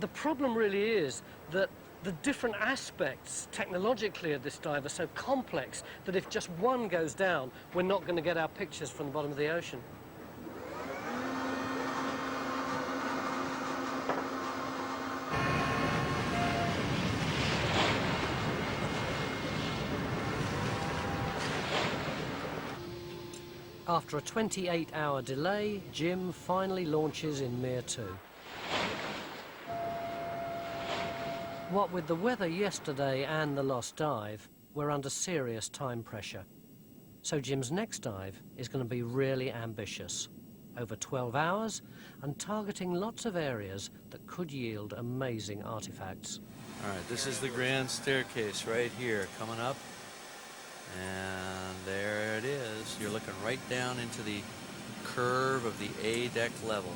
[SPEAKER 1] the problem really is that the different aspects technologically of this dive are so complex that if just one goes down, we're not going to get our pictures from the bottom of the ocean. After a 28-hour delay, Jim finally launches in Mere 2. What with the weather yesterday and the lost dive, we're under serious time pressure. So Jim's next dive is going to be really ambitious. Over 12 hours and targeting lots of areas that could yield amazing artifacts.
[SPEAKER 3] All right, this is the grand staircase right here coming up. And there it is. You're looking right down into the curve of the A deck level.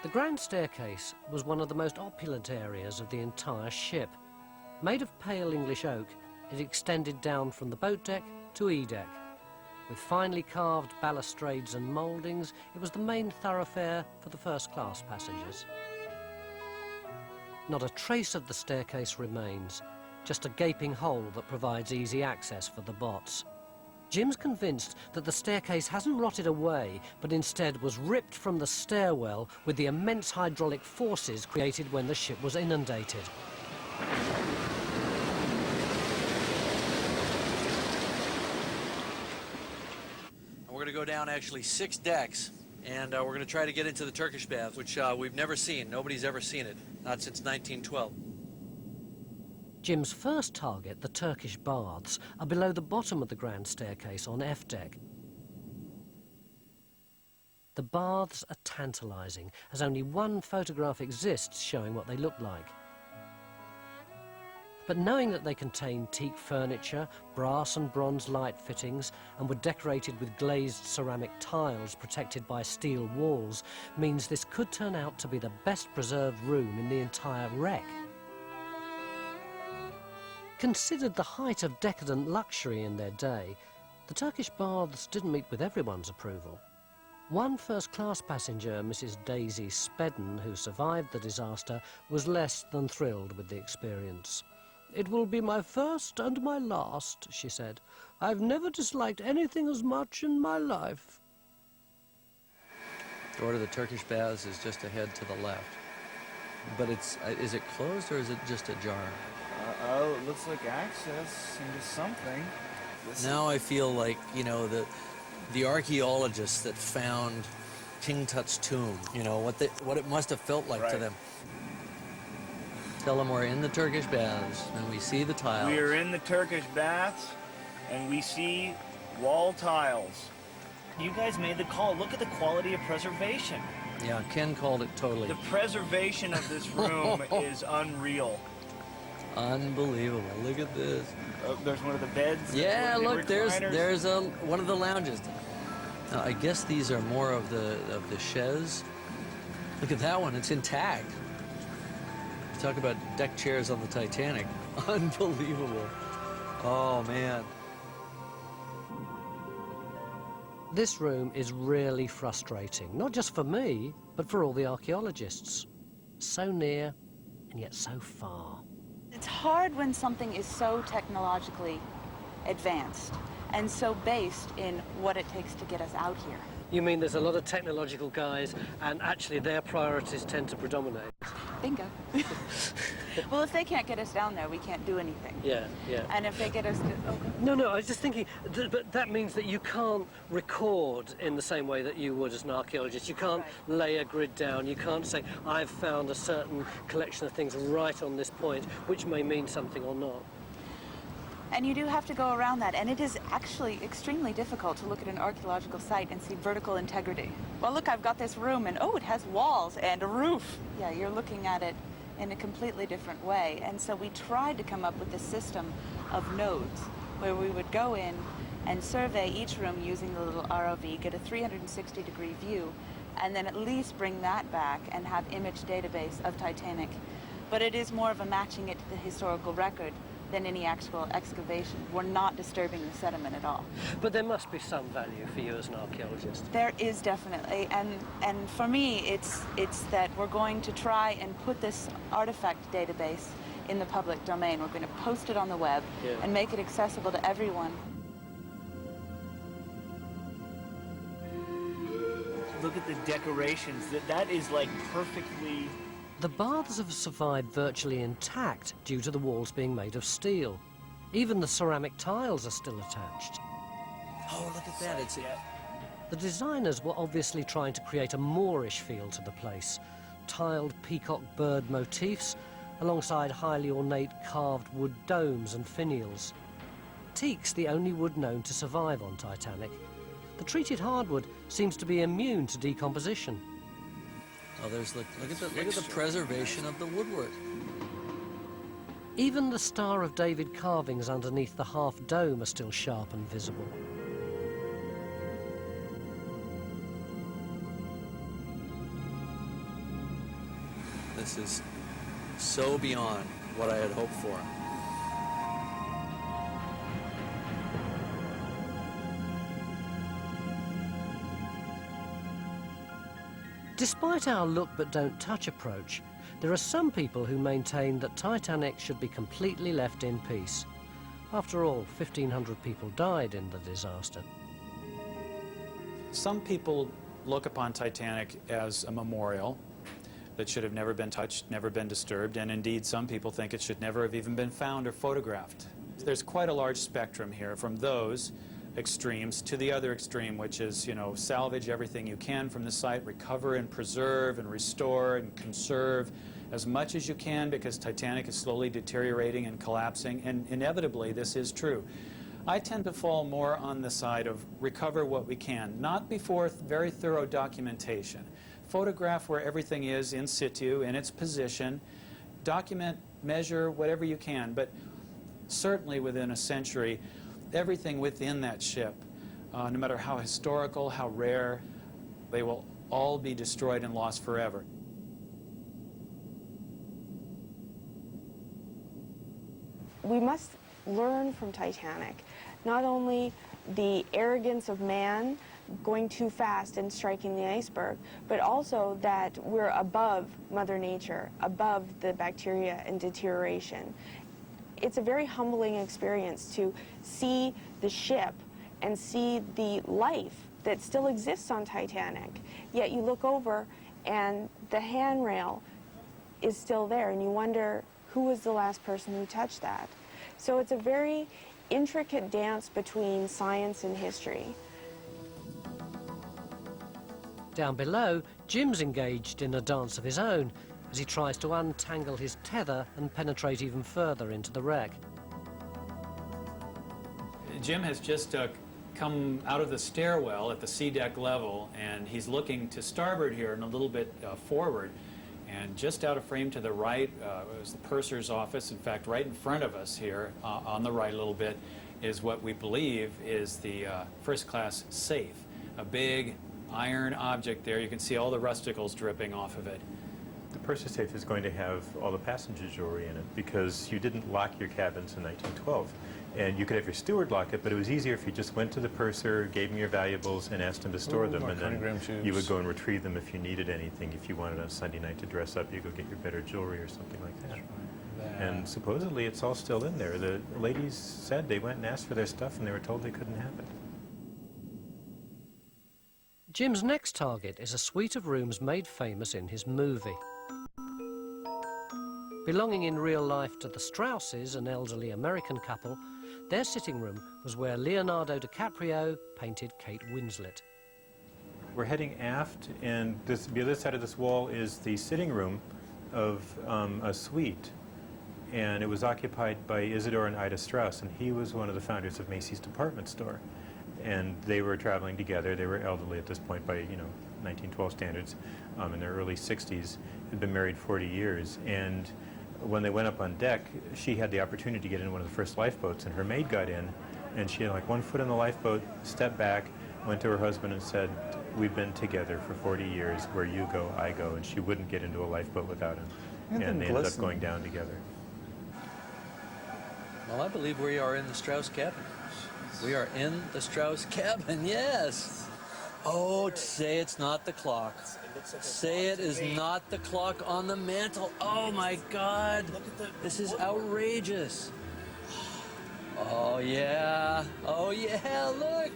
[SPEAKER 1] The grand staircase was one of the most opulent areas of the entire ship. Made of pale English oak, it extended down from the boat deck to E deck. With finely carved balustrades and mouldings, it was the main thoroughfare for the first-class passengers. Not a trace of the staircase remains, just a gaping hole that provides easy access for the bots. Jim's convinced that the staircase hasn't rotted away, but instead was ripped from the stairwell with the immense hydraulic forces created when the ship was inundated.
[SPEAKER 3] We're going to go down actually 6 decks, and we're going to try to get into the Turkish bath, which we've never seen. Nobody's ever seen it, not since 1912.
[SPEAKER 1] Jim's first target, the Turkish baths, are below the bottom of the grand staircase on F deck. The baths are tantalising, as only one photograph exists showing what they look like. But knowing that they contain teak furniture, brass and bronze light fittings, and were decorated with glazed ceramic tiles protected by steel walls, means this could turn out to be the best preserved room in the entire wreck. Considered the height of decadent luxury in their day, the Turkish baths didn't meet with everyone's approval. One first-class passenger, Mrs. Daisy Spedden, who survived the disaster, was less than thrilled with the experience. "It will be my first and my last," she said. "I've never disliked anything as much in my life."
[SPEAKER 3] Door to the Turkish baths is just ahead to the left. But is it closed or is it just ajar?
[SPEAKER 5] Oh, it looks like access into something.
[SPEAKER 3] Now I feel like, you know, the archaeologists that found King Tut's tomb, you know, what it must have felt like to them. Tell them we're in the Turkish baths and we see the tiles.
[SPEAKER 5] We are in the Turkish baths and we see wall tiles. You guys made the call. Look at the quality of preservation.
[SPEAKER 3] Yeah, Ken called it totally.
[SPEAKER 5] The preservation of this room is unreal.
[SPEAKER 3] Unbelievable. Look at this.
[SPEAKER 5] There's one of the beds.
[SPEAKER 3] Yeah, look, there's one of the lounges. Now, I guess these are more of the chaise. Look at that one, it's intact. Talk about deck chairs on the Titanic. Unbelievable. Oh, man.
[SPEAKER 1] This room is really frustrating, not just for me, but for all the archaeologists. So near, and yet so far.
[SPEAKER 10] It's hard when something is so technologically advanced and so based in what it takes to get us out here.
[SPEAKER 1] You mean there's a lot of technological guys, and actually their priorities tend to predominate?
[SPEAKER 10] Bingo. Well, if they can't get us down there, we can't do anything.
[SPEAKER 1] Yeah, yeah.
[SPEAKER 10] And if they get us to...
[SPEAKER 1] No, I was just thinking, but that means that you can't record in the same way that you would as an archaeologist. You can't lay a grid down. You can't say, I've found a certain collection of things right on this point, which may mean something or not.
[SPEAKER 10] And you do have to go around that, and it is actually extremely difficult to look at an archaeological site and see vertical integrity. Well, look, I've got this room, and oh, it has walls and a roof. Yeah, you're looking at it in a completely different way. And so we tried to come up with a system of nodes where we would go in and survey each room using the little ROV, get a 360-degree view, and then at least bring that back and have image database of Titanic. But it is more of a matching it to the historical record than any actual excavation. We're not disturbing the sediment at all.
[SPEAKER 1] But there must be some value for you as an archaeologist.
[SPEAKER 10] There is definitely, and for me, it's that we're going to try and put this artifact database in the public domain. We're going to post it on the web and make it accessible to everyone.
[SPEAKER 5] Look at the decorations. That is like perfectly...
[SPEAKER 1] The baths have survived virtually intact due to the walls being made of steel. Even the ceramic tiles are still attached.
[SPEAKER 3] Oh, look at that.
[SPEAKER 1] The designers were obviously trying to create a Moorish feel to the place. Tiled peacock bird motifs alongside highly ornate carved wood domes and finials. Teak's the only wood known to survive on Titanic. The treated hardwood seems to be immune to decomposition.
[SPEAKER 3] Oh, look at the preservation of the woodwork.
[SPEAKER 1] Even the Star of David carvings underneath the half dome are still sharp and visible.
[SPEAKER 3] This is so beyond what I had hoped for.
[SPEAKER 1] Despite our look but don't touch approach, there are some people who maintain that Titanic should be completely left in peace. After all, 1,500 people died in the disaster.
[SPEAKER 4] Some people look upon Titanic as a memorial that should have never been touched, never been disturbed, and indeed some people think it should never have even been found or photographed. There's quite a large spectrum here, from those extremes to the other extreme, which is, you know, salvage everything you can from the site, recover and preserve and restore and conserve as much as you can, because Titanic is slowly deteriorating and collapsing, and inevitably this is true. I tend to fall more on the side of recover what we can, not before very thorough documentation. Photograph where everything is in situ, in its position, document, measure, whatever you can, but certainly within a century, everything within that ship, no matter how historical, how rare, they will all be destroyed and lost forever.
[SPEAKER 12] We must learn from Titanic, not only the arrogance of man going too fast and striking the iceberg, but also that we're above Mother Nature, above the bacteria and deterioration. It's a very humbling experience to see the ship and see the life that still exists on Titanic. Yet you look over and the handrail is still there, and you wonder who was the last person who touched that. So it's a very intricate dance between science and history.
[SPEAKER 1] Down below, Jim's engaged in a dance of his own as he tries to untangle his tether and penetrate even further into the wreck.
[SPEAKER 4] Jim has just come out of the stairwell at the sea deck level, and he's looking to starboard here and a little bit forward. And just out of frame to the right is the purser's office. In fact, right in front of us here, on the right a little bit, is what we believe is the first-class safe. A big iron object there. You can see all the rusticles dripping off of it.
[SPEAKER 15] The purser safe is going to have all the passenger jewelry in it because you didn't lock your cabins in 1912. And you could have your steward lock it, but it was easier if you just went to the purser, gave him your valuables, and asked him to store them, and then you would go and retrieve them if you needed anything. If you wanted on Sunday night to dress up, you go get your better jewelry or something like that. And supposedly it's all still in there. The ladies said they went and asked for their stuff, and they were told they couldn't have it.
[SPEAKER 1] Jim's next target is a suite of rooms made famous in his movie. Belonging in real life to the Strausses, an elderly American couple, their sitting room was where Leonardo DiCaprio painted Kate Winslet.
[SPEAKER 15] We're heading aft, and the other side of this wall is the sitting room of a suite. And it was occupied by Isidore and Ida Strauss, and he was one of the founders of Macy's department store. And they were traveling together. They were elderly at this point by, 1912 standards, in their early 60s, had been married 40 years. And when they went up on deck, she had the opportunity to get in one of the first lifeboats, and her maid got in, and she had like one foot in the lifeboat, stepped back, went to her husband and said, "We've been together for 40 years. Where you go, I go." And she wouldn't get into a lifeboat without him. And they ended up going down together.
[SPEAKER 3] Well, I believe we are in the Strauss cabin. We are in the Strauss cabin, yes. Oh, say it's not the clock. Say it is not the clock on the mantle. Oh, my God. This is outrageous. Oh, yeah. Oh, yeah, look.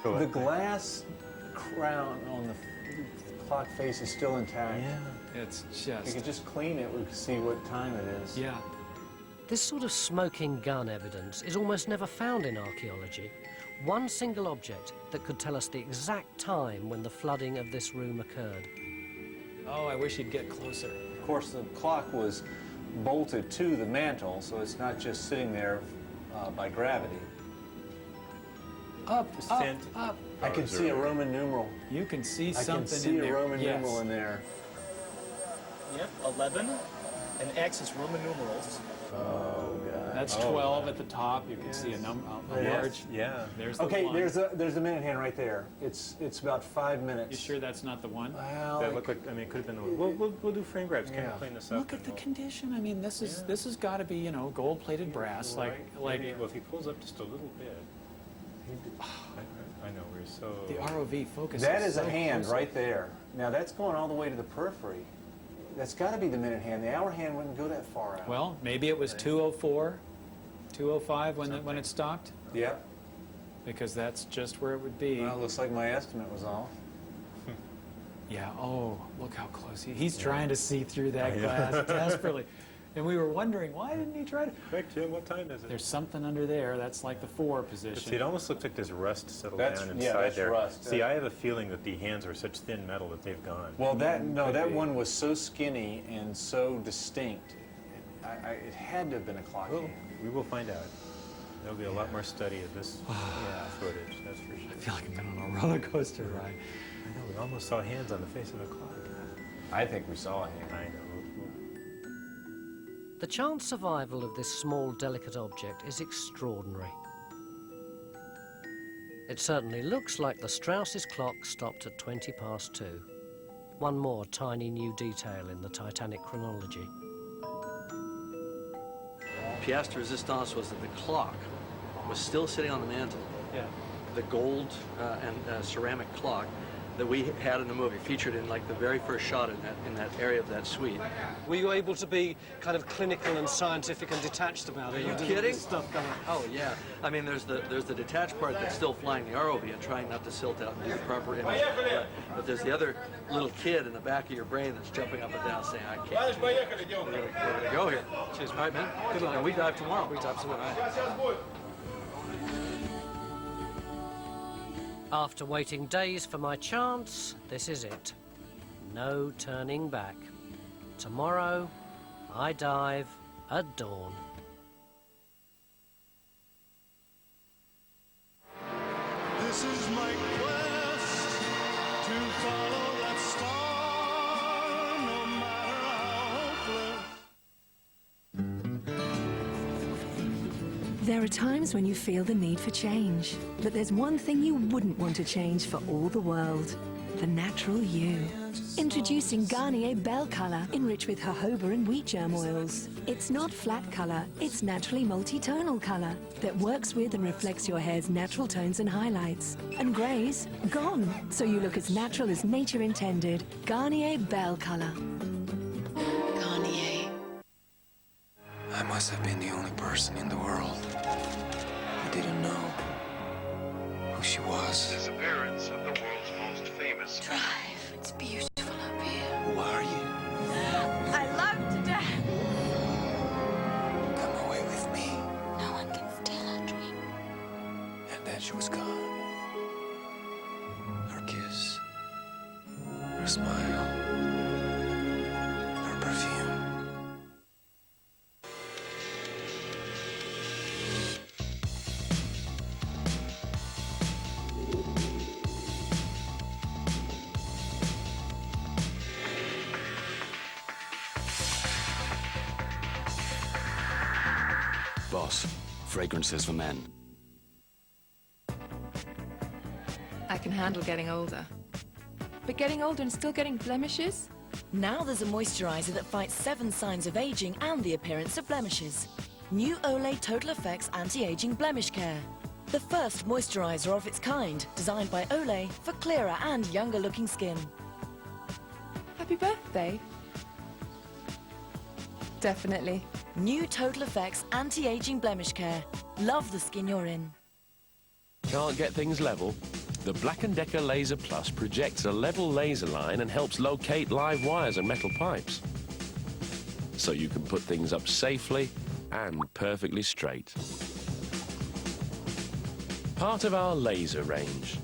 [SPEAKER 16] The glass crown on the clock face is still intact.
[SPEAKER 4] Yeah, it's just...
[SPEAKER 16] You could just clean it, we could see what time it is.
[SPEAKER 4] Yeah.
[SPEAKER 1] This sort of smoking gun evidence is almost never found in archaeology. One single object that could tell us the exact time when the flooding of this room occurred.
[SPEAKER 4] Oh, I wish you'd get closer.
[SPEAKER 16] Of course, the clock was bolted to the mantle, so it's not just sitting there by gravity.
[SPEAKER 4] Up, up.
[SPEAKER 16] I can see a Roman numeral.
[SPEAKER 4] You can see something in there.
[SPEAKER 16] I can see a Roman numeral in there.
[SPEAKER 5] Yep, 11, and X is Roman numerals.
[SPEAKER 16] Oh, God.
[SPEAKER 4] That's 12 at the top. You can see a large.
[SPEAKER 15] Yeah.
[SPEAKER 4] There's the
[SPEAKER 16] okay,
[SPEAKER 4] one.
[SPEAKER 16] there's a minute hand right there. It's about 5 minutes.
[SPEAKER 4] You sure that's not the one?
[SPEAKER 16] Well,
[SPEAKER 15] that looked like, I mean, it could have been the one. We'll do frame grabs. Can we clean this up?
[SPEAKER 4] Look at the condition. I mean, this has got to be, gold-plated brass.
[SPEAKER 15] Well, if he pulls up just a little bit. I know, we're so...
[SPEAKER 4] The ROV focus.
[SPEAKER 16] That is a hand right there. Now, that's going all the way to the periphery. That's got to be the minute hand. The hour hand wouldn't go that far out.
[SPEAKER 4] Well, maybe it was 2:04, 2:05 when it stopped.
[SPEAKER 16] Yeah.
[SPEAKER 4] Because that's just where it would be.
[SPEAKER 16] Well, it looks like my estimate was off.
[SPEAKER 4] Yeah, oh, look how close he's trying to see through that glass desperately. And we were wondering, why didn't he try to...
[SPEAKER 15] Quick, Jim, what time is it?
[SPEAKER 4] There's something under there. That's like the 4 position.
[SPEAKER 15] See, it almost looks like there's rust settled
[SPEAKER 16] That's-
[SPEAKER 15] down
[SPEAKER 16] yeah,
[SPEAKER 15] inside
[SPEAKER 16] that's
[SPEAKER 15] there.
[SPEAKER 16] rust.
[SPEAKER 15] See, I have a feeling that the hands are such thin metal that they've gone.
[SPEAKER 16] Well, that
[SPEAKER 15] be.
[SPEAKER 16] one was so skinny and so distinct. It had to have been a clock hand.
[SPEAKER 15] We will find out. There'll be a lot more study of this footage, that's for sure.
[SPEAKER 4] I feel like I've been on a roller coaster ride.
[SPEAKER 15] I know, we almost saw hands on the face of a clock.
[SPEAKER 16] I think we saw a hand.
[SPEAKER 15] I know.
[SPEAKER 1] The chance survival of this small, delicate object is extraordinary. It certainly looks like the Strauss's clock stopped at 2:20. One more tiny new detail in the Titanic chronology.
[SPEAKER 3] Pièce de résistance was that the clock was still sitting on the mantle.
[SPEAKER 4] Yeah.
[SPEAKER 3] The gold and ceramic clock that we had in the movie, featured in like the very first shot in that area of that suite.
[SPEAKER 1] Were you able to be kind of clinical and scientific and detached about it?
[SPEAKER 3] Are you kidding? Oh yeah. I mean, there's the detached part that's still flying the ROV and trying not to silt out and do the proper image. But there's the other little kid in the back of your brain that's jumping up and down saying, I can't. We're gonna go here. Cheers, all right, man. Good luck. And we dive tomorrow. We dive tomorrow.
[SPEAKER 1] After waiting days for my chance, this is it. No turning back. Tomorrow, I dive at dawn.
[SPEAKER 6] This is my quest to follow that star, no matter how hopeless.
[SPEAKER 11] There are times when you feel the need for change, but there's one thing you wouldn't want to change for all the world: the natural you. Introducing Garnier Belle Color, enriched with jojoba and wheat germ oils. It's not flat color, it's naturally multi-tonal color that works with and reflects your hair's natural tones and highlights. And grays, gone, so you look as natural as nature intended. Garnier Belle Color.
[SPEAKER 22] Garnier. I must have been the only person in the world who didn't know who she was.
[SPEAKER 6] Disappearance of the world's most famous.
[SPEAKER 11] Drive, it's beautiful up here.
[SPEAKER 22] Who are you?
[SPEAKER 11] I love to death.
[SPEAKER 22] Come away with me.
[SPEAKER 11] No one can steal a dream.
[SPEAKER 22] And then she was gone. Her kiss, her smile, her perfume.
[SPEAKER 17] Boss, fragrances for men.
[SPEAKER 18] I can handle getting older. But getting older and still getting blemishes?
[SPEAKER 9] Now there's a moisturizer that fights 7 signs of aging and the appearance of blemishes. New Olay Total Effects Anti-Aging Blemish Care. The first moisturizer of its kind, designed by Olay for clearer and younger looking skin.
[SPEAKER 18] Happy birthday. Definitely.
[SPEAKER 9] New Total Effects Anti-Aging Blemish Care. Love the skin you're in.
[SPEAKER 19] Can't get things level? The Black & Decker Laser Plus projects a level laser line and helps locate live wires and metal pipes. So you can put things up safely and perfectly straight. Part of our laser range.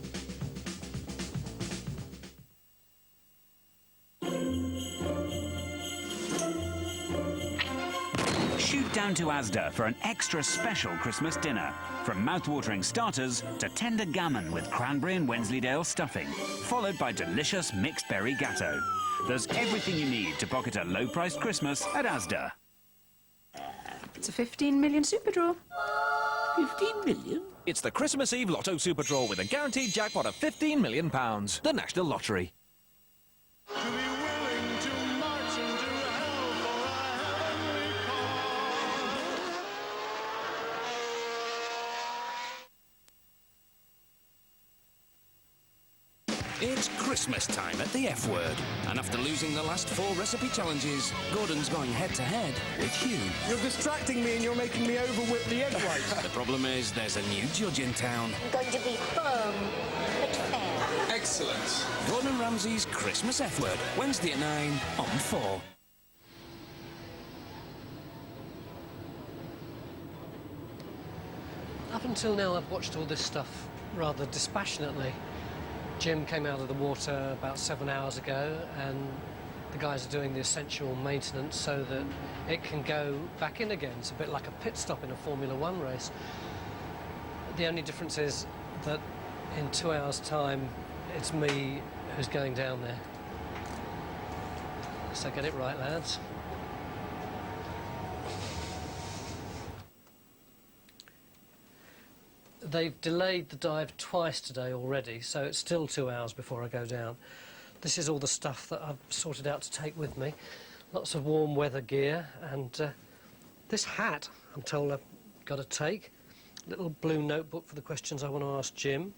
[SPEAKER 23] Shoot down to Asda for an extra special Christmas dinner. From mouth-watering starters to tender gammon with cranberry and Wensleydale stuffing, followed by delicious mixed berry gatto. There's everything you need to pocket a low-priced Christmas at Asda.
[SPEAKER 18] It's a 15 million super draw.
[SPEAKER 27] 15 million? It's the Christmas Eve Lotto Super Draw with a guaranteed jackpot of £15 million. The National Lottery. It's Christmas time at the F Word, and after losing the last 4 recipe challenges, Gordon's going head-to-head with Hugh.
[SPEAKER 8] You're distracting me and you're making me over-whip the egg white.
[SPEAKER 27] The problem is there's a new judge in town.
[SPEAKER 13] I'm going to be firm, but fair.
[SPEAKER 27] Excellent. Gordon Ramsay's Christmas F Word, Wednesday at 9 on 4.
[SPEAKER 1] Up until now, I've watched all this stuff rather dispassionately. Jim came out of the water about 7 hours ago, and the guys are doing the essential maintenance so that it can go back in again. It's a bit like a pit stop in a Formula One race. The only difference is that in 2 hours' time, it's me who's going down there. So get it right, lads. They've delayed the dive twice today already, so it's still 2 hours before I go down. This is all the stuff that I've sorted out to take with me. Lots of warm weather gear, and this hat I'm told I've got to take. Little blue notebook for the questions I want to ask Jim.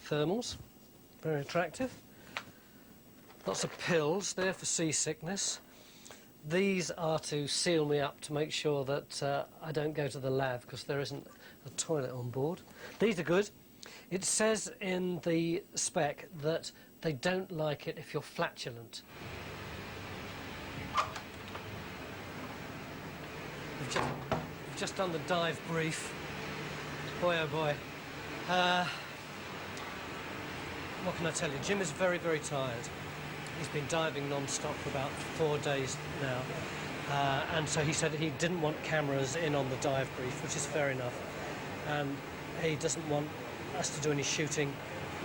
[SPEAKER 1] Thermals, very attractive. Lots of pills there for seasickness. These are to seal me up to make sure that I don't go to the lab, because there isn't a toilet on board. These are good. It says in the spec that they don't like it if you're flatulent. We've just done the dive brief. Boy, oh boy. What can I tell you? Jim is very, very tired. He's been diving non-stop for about 4 days now. And so he said he didn't want cameras in on the dive brief, which is fair enough. And he doesn't want us to do any shooting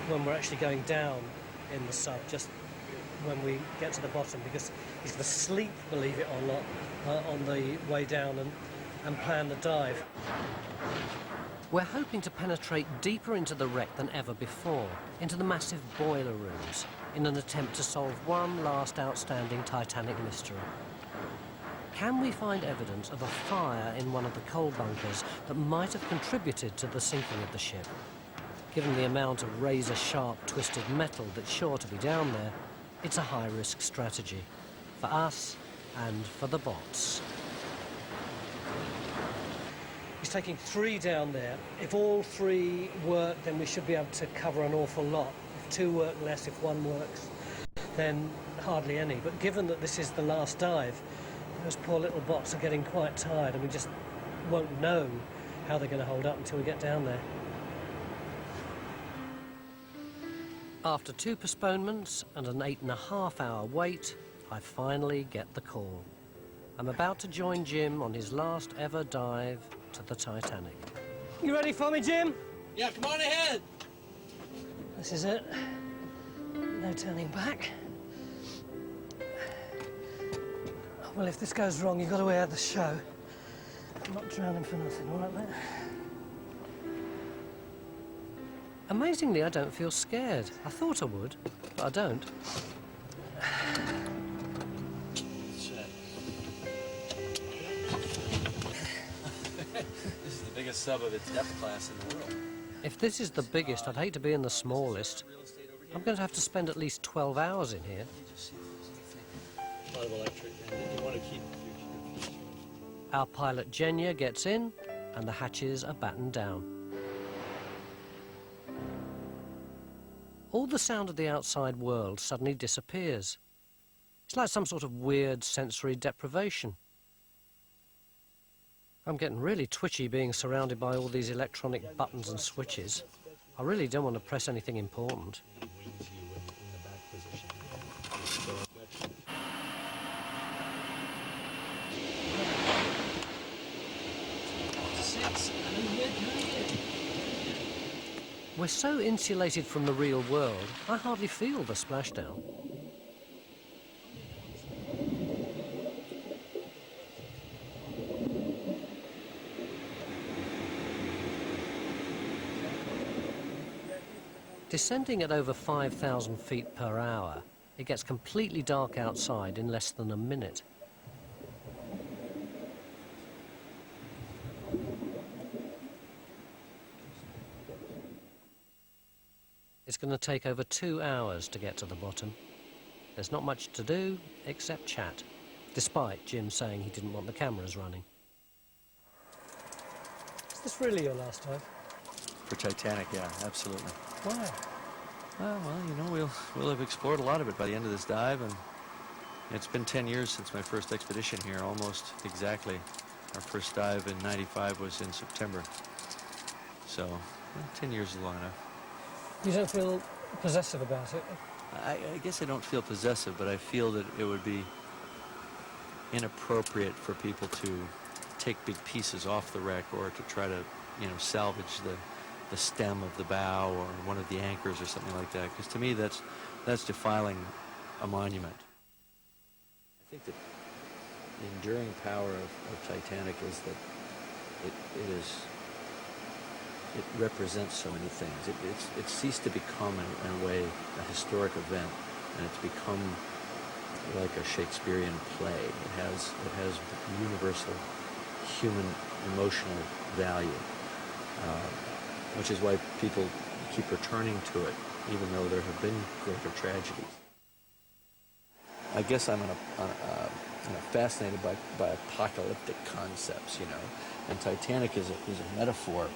[SPEAKER 1] when we're actually going down in the sub, just when we get to the bottom, because he's going to sleep, believe it or not, on the way down and plan the dive. We're hoping to penetrate deeper into the wreck than ever before, into the massive boiler rooms, in an attempt to solve one last outstanding Titanic mystery. Can we find evidence of a fire in one of the coal bunkers that might have contributed to the sinking of the ship? Given the amount of razor-sharp twisted metal that's sure to be down there, it's a high-risk strategy, for us and for the bots. He's taking 3 down there. If all 3 work, then we should be able to cover an awful lot. If 2 work less, if 1 works, then hardly any. But given that this is the last dive, those poor little bots are getting quite tired, and we just won't know how they're going to hold up until we get down there. After 2 postponements and an 8.5-hour wait, I finally get the call. I'm about to join Jim on his last ever dive to the Titanic. You ready for me, Jim?
[SPEAKER 3] Yeah, come on ahead.
[SPEAKER 1] This is it. No turning back. Well, if this goes wrong, you've got to air the show. I'm not drowning for nothing, all right, mate? Amazingly, I don't feel scared. I thought I would, but I don't.
[SPEAKER 3] This is the biggest sub of its depth class in the world.
[SPEAKER 1] If this is the biggest, I'd hate to be in the smallest. I'm going to have to spend at least 12 hours in here.
[SPEAKER 3] A lot of electric, and you want to keep...
[SPEAKER 1] Our pilot Genya gets in, and the hatches are battened down. All the sound of the outside world suddenly disappears. It's like some sort of weird sensory deprivation. I'm getting really twitchy being surrounded by all these electronic buttons and switches. I really don't want to press anything important. We're so insulated from the real world, I hardly feel the splashdown. Descending at over 5,000 feet per hour, it gets completely dark outside in less than a minute. It's going to take over 2 hours to get to the bottom. There's not much to do except chat, despite Jim saying he didn't want the cameras running.
[SPEAKER 2] Is this really your last dive?
[SPEAKER 3] For Titanic, yeah, absolutely.
[SPEAKER 2] Why?
[SPEAKER 3] Well, you know, we'll have explored a lot of it by the end of this dive, and it's been 10 years since my first expedition here, almost exactly. Our first dive in '95 was in September. So, 10 years is long enough.
[SPEAKER 2] You don't feel possessive about it?
[SPEAKER 3] I guess I don't feel possessive, but I feel that it would be inappropriate for people to take big pieces off the wreck or to try to, you know, salvage the stem of the bow or one of the anchors or something like that. Because to me, that's defiling a monument. I think that the enduring power of Titanic is that it represents so many things. It's ceased to become, in a way, a historic event, and it's become like a Shakespearean play. It has universal human emotional value, which is why people keep returning to it, even though there have been greater tragedies. I guess I'm fascinated by apocalyptic concepts, you know, and Titanic is a metaphor.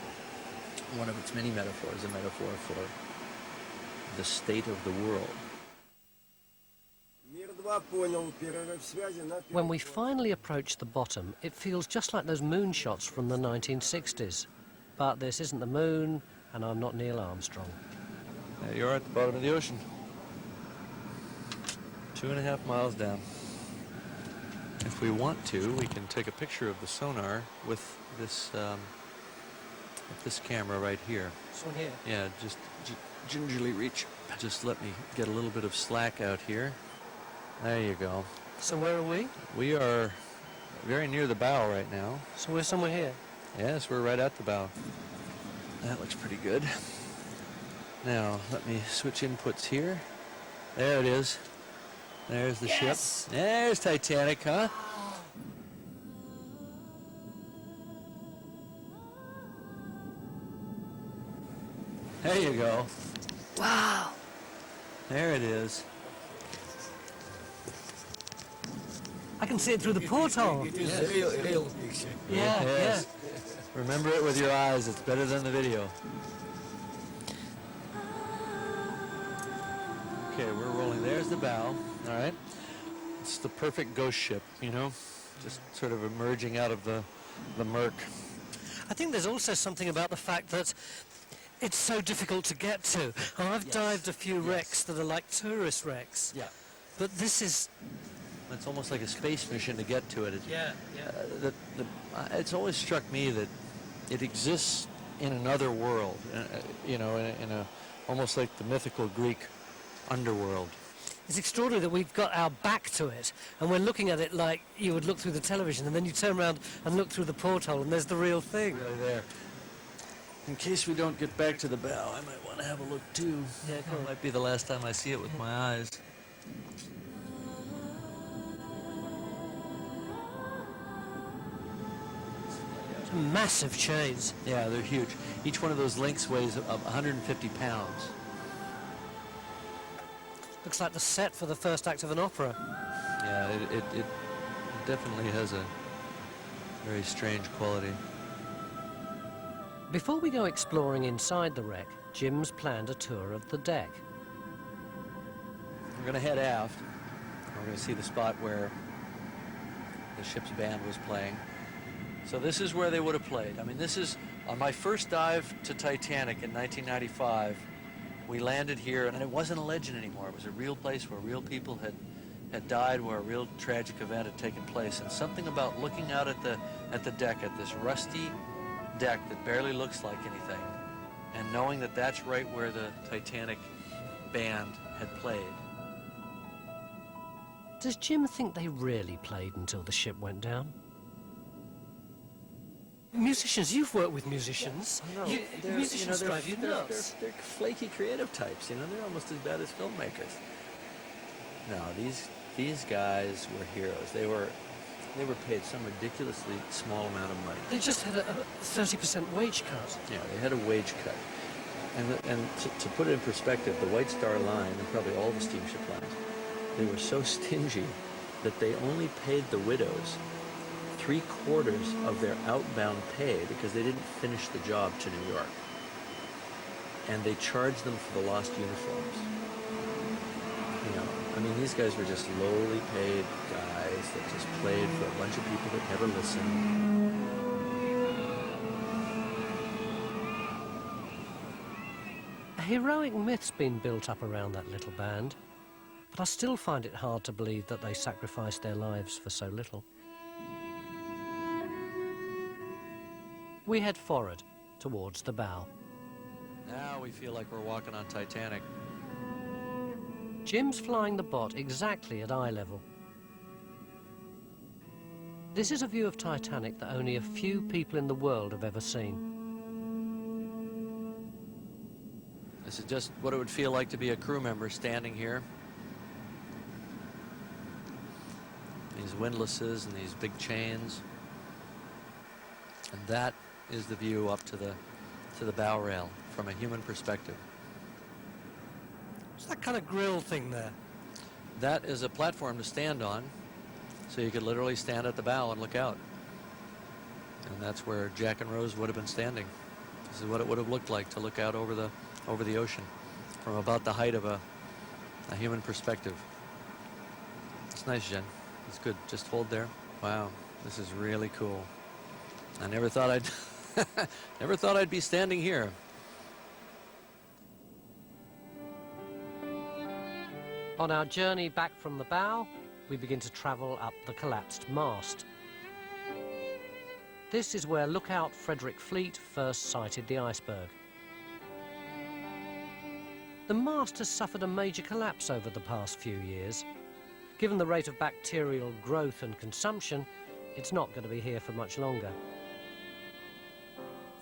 [SPEAKER 3] One of its many metaphors, a metaphor for the state of the world.
[SPEAKER 1] When we finally approach the bottom, it feels just like those moon shots from the 1960s. But this isn't the moon, and I'm not Neil Armstrong.
[SPEAKER 3] There you are at the bottom of the ocean. 2.5 miles down. If we want to, we can take a picture of the sonar with this camera right here.
[SPEAKER 2] This one here?
[SPEAKER 3] Yeah, just gingerly reach. Just let me get a little bit of slack out here. There you go.
[SPEAKER 2] So where are we?
[SPEAKER 3] We are very near the bow right now.
[SPEAKER 2] So we're somewhere here?
[SPEAKER 3] Yes, we're right at the bow. That looks pretty good. Now, let me switch inputs here. There it is. There's the ship. There's Titanic, huh? There you go.
[SPEAKER 2] Wow.
[SPEAKER 3] There it is.
[SPEAKER 2] I can see it through the porthole.
[SPEAKER 8] It is a real picture.
[SPEAKER 2] Yeah,
[SPEAKER 3] yes. Remember it with your eyes. It's better than the video. Okay, we're rolling. There's the bow. All right. It's the perfect ghost ship, you know, just sort of emerging out of the murk.
[SPEAKER 2] I think there's also something about the fact that it's so difficult to get to. I've dived a few wrecks that are like tourist wrecks.
[SPEAKER 3] Yeah.
[SPEAKER 2] But this is...
[SPEAKER 3] It's almost like a space mission to get to it. It's always struck me that it exists in another world, you know, in a almost like the mythical Greek underworld.
[SPEAKER 2] It's extraordinary that we've got our back to it, and we're looking at it like you would look through the television, and then you turn around and look through the porthole, and there's the real thing.
[SPEAKER 3] Right there. In case we don't get back to the bow, I might want to have a look too.
[SPEAKER 2] Yeah,
[SPEAKER 3] it might be the last time I see it with my eyes.
[SPEAKER 2] Massive chains.
[SPEAKER 3] Yeah, they're huge. Each one of those links weighs 150 pounds.
[SPEAKER 2] Looks like the set for the first act of an opera.
[SPEAKER 3] Yeah, it definitely has a very strange quality.
[SPEAKER 1] Before we go exploring inside the wreck, Jim's planned a tour of the deck.
[SPEAKER 3] We're going to head aft. We're going to see the spot where the ship's band was playing. So this is where they would have played. I mean, this is, on my first dive to Titanic in 1995, we landed here, and it wasn't a legend anymore. It was a real place where real people had died, where a real tragic event had taken place. And something about looking out at the deck, at this rusty deck that barely looks like anything, and knowing that that's right where the Titanic band had played.
[SPEAKER 1] Does Jim think they really played until the ship went down?
[SPEAKER 2] Musicians, you've worked with musicians.
[SPEAKER 3] No,
[SPEAKER 2] Musicians drive you nuts.
[SPEAKER 3] They're flaky creative types, you know, they're almost as bad as filmmakers. No, these guys were heroes. They were paid some ridiculously small amount of money.
[SPEAKER 2] They just had a 30% wage cut.
[SPEAKER 3] Yeah, they had a wage cut. And to put it in perspective, the White Star Line, and probably all the steamship lines, they were so stingy that they only paid the widows 3/4 of their outbound pay because they didn't finish the job to New York. And they charged them for the lost uniforms. You know, I mean, these guys were just lowly paid guys that just played for a bunch of people that never listened.
[SPEAKER 1] A heroic myth's been built up around that little band, but I still find it hard to believe that they sacrificed their lives for so little. We head forward, towards the bow.
[SPEAKER 3] Now we feel like we're walking on Titanic.
[SPEAKER 1] Jim's flying the bot exactly at eye level. This is a view of Titanic that only a few people in the world have ever seen.
[SPEAKER 3] This is just what it would feel like to be a crew member standing here. These windlasses and these big chains. And that is the view up to the bow rail from a human perspective.
[SPEAKER 2] What's that kind of grill thing there?
[SPEAKER 3] That is a platform to stand on, so you could literally stand at the bow and look out. And that's where Jack and Rose would have been standing. This is what it would have looked like to look out over the ocean from about the height of a human perspective. It's nice, Jen. It's good. Just hold there. Wow, this is really cool. I never thought I'd be standing here.
[SPEAKER 1] On our journey back from the bow, we begin to travel up the collapsed mast. This is where lookout Frederick Fleet first sighted the iceberg. The mast has suffered a major collapse over the past few years. Given the rate of bacterial growth and consumption, it's not going to be here for much longer.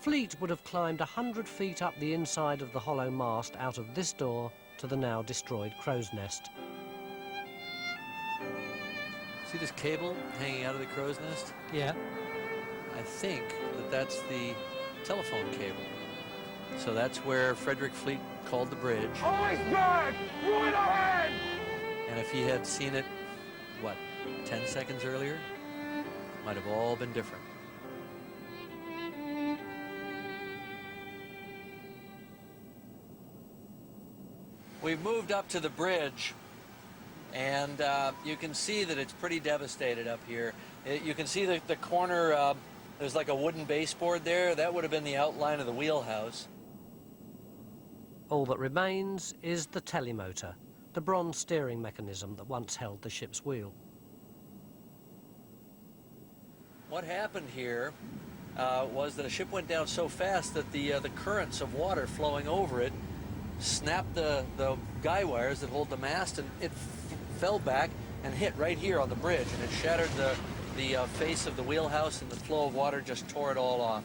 [SPEAKER 1] Fleet would have climbed 100 feet up the inside of the hollow mast out of this door to the now destroyed crow's nest.
[SPEAKER 3] See this cable hanging out of the crow's nest?
[SPEAKER 1] Yeah.
[SPEAKER 3] I think that's the telephone cable. So that's where Frederick Fleet called the bridge.
[SPEAKER 8] Iceberg! Right ahead!
[SPEAKER 3] And if he had seen it, what, 10 seconds earlier, might have all been different. We've moved up to the bridge, and you can see that it's pretty devastated up here. You can see the corner, there's like a wooden baseboard there. That would have been the outline of the wheelhouse.
[SPEAKER 1] All that remains is the telemotor, the bronze steering mechanism that once held the ship's wheel.
[SPEAKER 3] What happened here was that the ship went down so fast that the currents of water flowing over it snapped the guy wires that hold the mast, and it fell back and hit right here on the bridge, and it shattered the face of the wheelhouse, and the flow of water just tore it all off.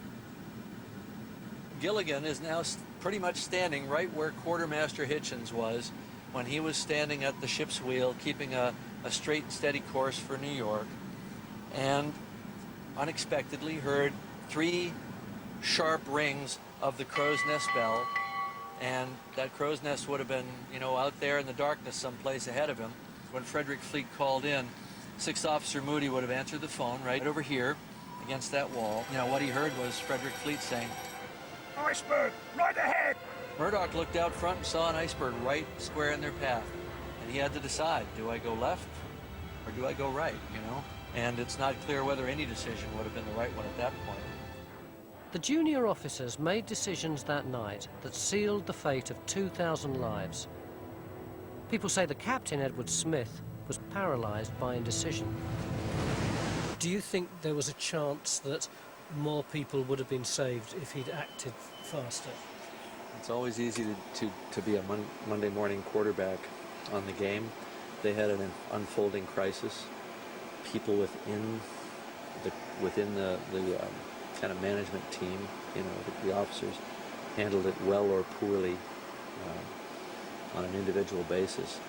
[SPEAKER 3] Gilligan is now pretty much standing right where Quartermaster Hitchens was when he was standing at the ship's wheel, keeping a straight and steady course for New York, and unexpectedly heard 3 sharp rings of the crow's nest bell. And that crow's nest would have been, you know, out there in the darkness someplace ahead of him. When Frederick Fleet called in, 6th Officer Moody would have answered the phone right over here against that wall. You know, what he heard was Frederick Fleet saying,
[SPEAKER 8] Iceberg! Right ahead!
[SPEAKER 3] Murdoch looked out front and saw an iceberg right square in their path. And he had to decide, do I go left or do I go right, you know? And it's not clear whether any decision would have been the right one at that point.
[SPEAKER 1] The junior officers made decisions that night that sealed the fate of 2,000 lives. People say the captain, Edward Smith, was paralyzed by indecision.
[SPEAKER 2] Do you think there was a chance that more people would have been saved if he'd acted faster?
[SPEAKER 3] It's always easy to be a Monday morning quarterback on the game. They had an unfolding crisis. People within the kind of management team, you know, the officers, handled it well or poorly on an individual basis.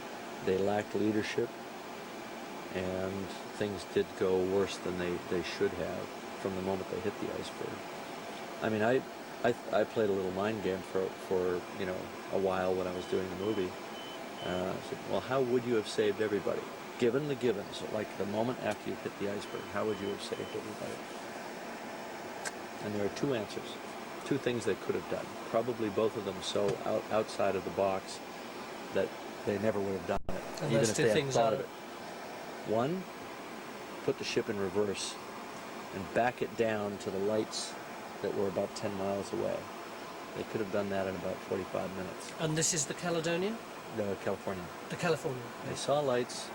[SPEAKER 3] They lacked leadership, and things did go worse than they should have from the moment they hit the iceberg. I mean, I I played a little mind game for you know, a while when I was doing the movie. I said, well, how would you have saved everybody? Given the givens, like the moment after you hit the iceberg, how would you have saved everybody? And there are two answers, two things they could have done. Probably both of them so outside of the box that they never would have done it,
[SPEAKER 2] And
[SPEAKER 3] even
[SPEAKER 2] those
[SPEAKER 3] if
[SPEAKER 2] two
[SPEAKER 3] they had
[SPEAKER 2] things
[SPEAKER 3] thought
[SPEAKER 2] are?
[SPEAKER 3] of it. One, put the ship in reverse and back it down to the lights that were about 10 miles away. They could have done that in about 45 minutes.
[SPEAKER 2] And this is the Caledonia?
[SPEAKER 3] No, California.
[SPEAKER 2] The California.
[SPEAKER 3] They saw lights.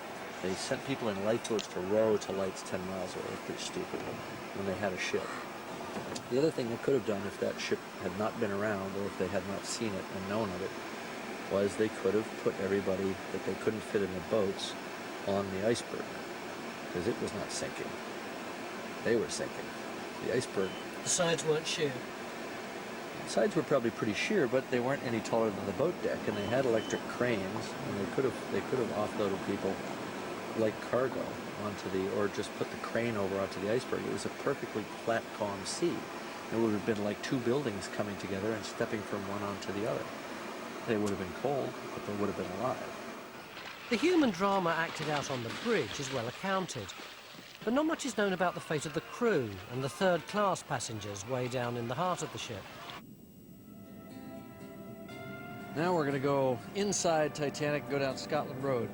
[SPEAKER 3] They sent people in lifeboats to row to lights 10 miles away. It was pretty stupid when they had a ship. The other thing they could have done if that ship had not been around, or if they had not seen it and known of it, was they could have put everybody that they couldn't fit in the boats on the iceberg, because it was not sinking. They were sinking. The iceberg.
[SPEAKER 2] The sides weren't sheer.
[SPEAKER 3] The sides were probably pretty sheer, but they weren't any taller than the boat deck, and they had electric cranes, and they could have offloaded people like cargo onto the, or just put the crane over onto the iceberg. It was a perfectly flat, calm sea. It would have been like two buildings coming together and stepping from one onto the other. They would have been cold, but they would have been alive.
[SPEAKER 1] The human drama acted out on the bridge is well accounted, but not much is known about the fate of the crew and the third-class passengers way down in the heart of the ship.
[SPEAKER 3] Now we're going to go inside Titanic and go down Scotland Road.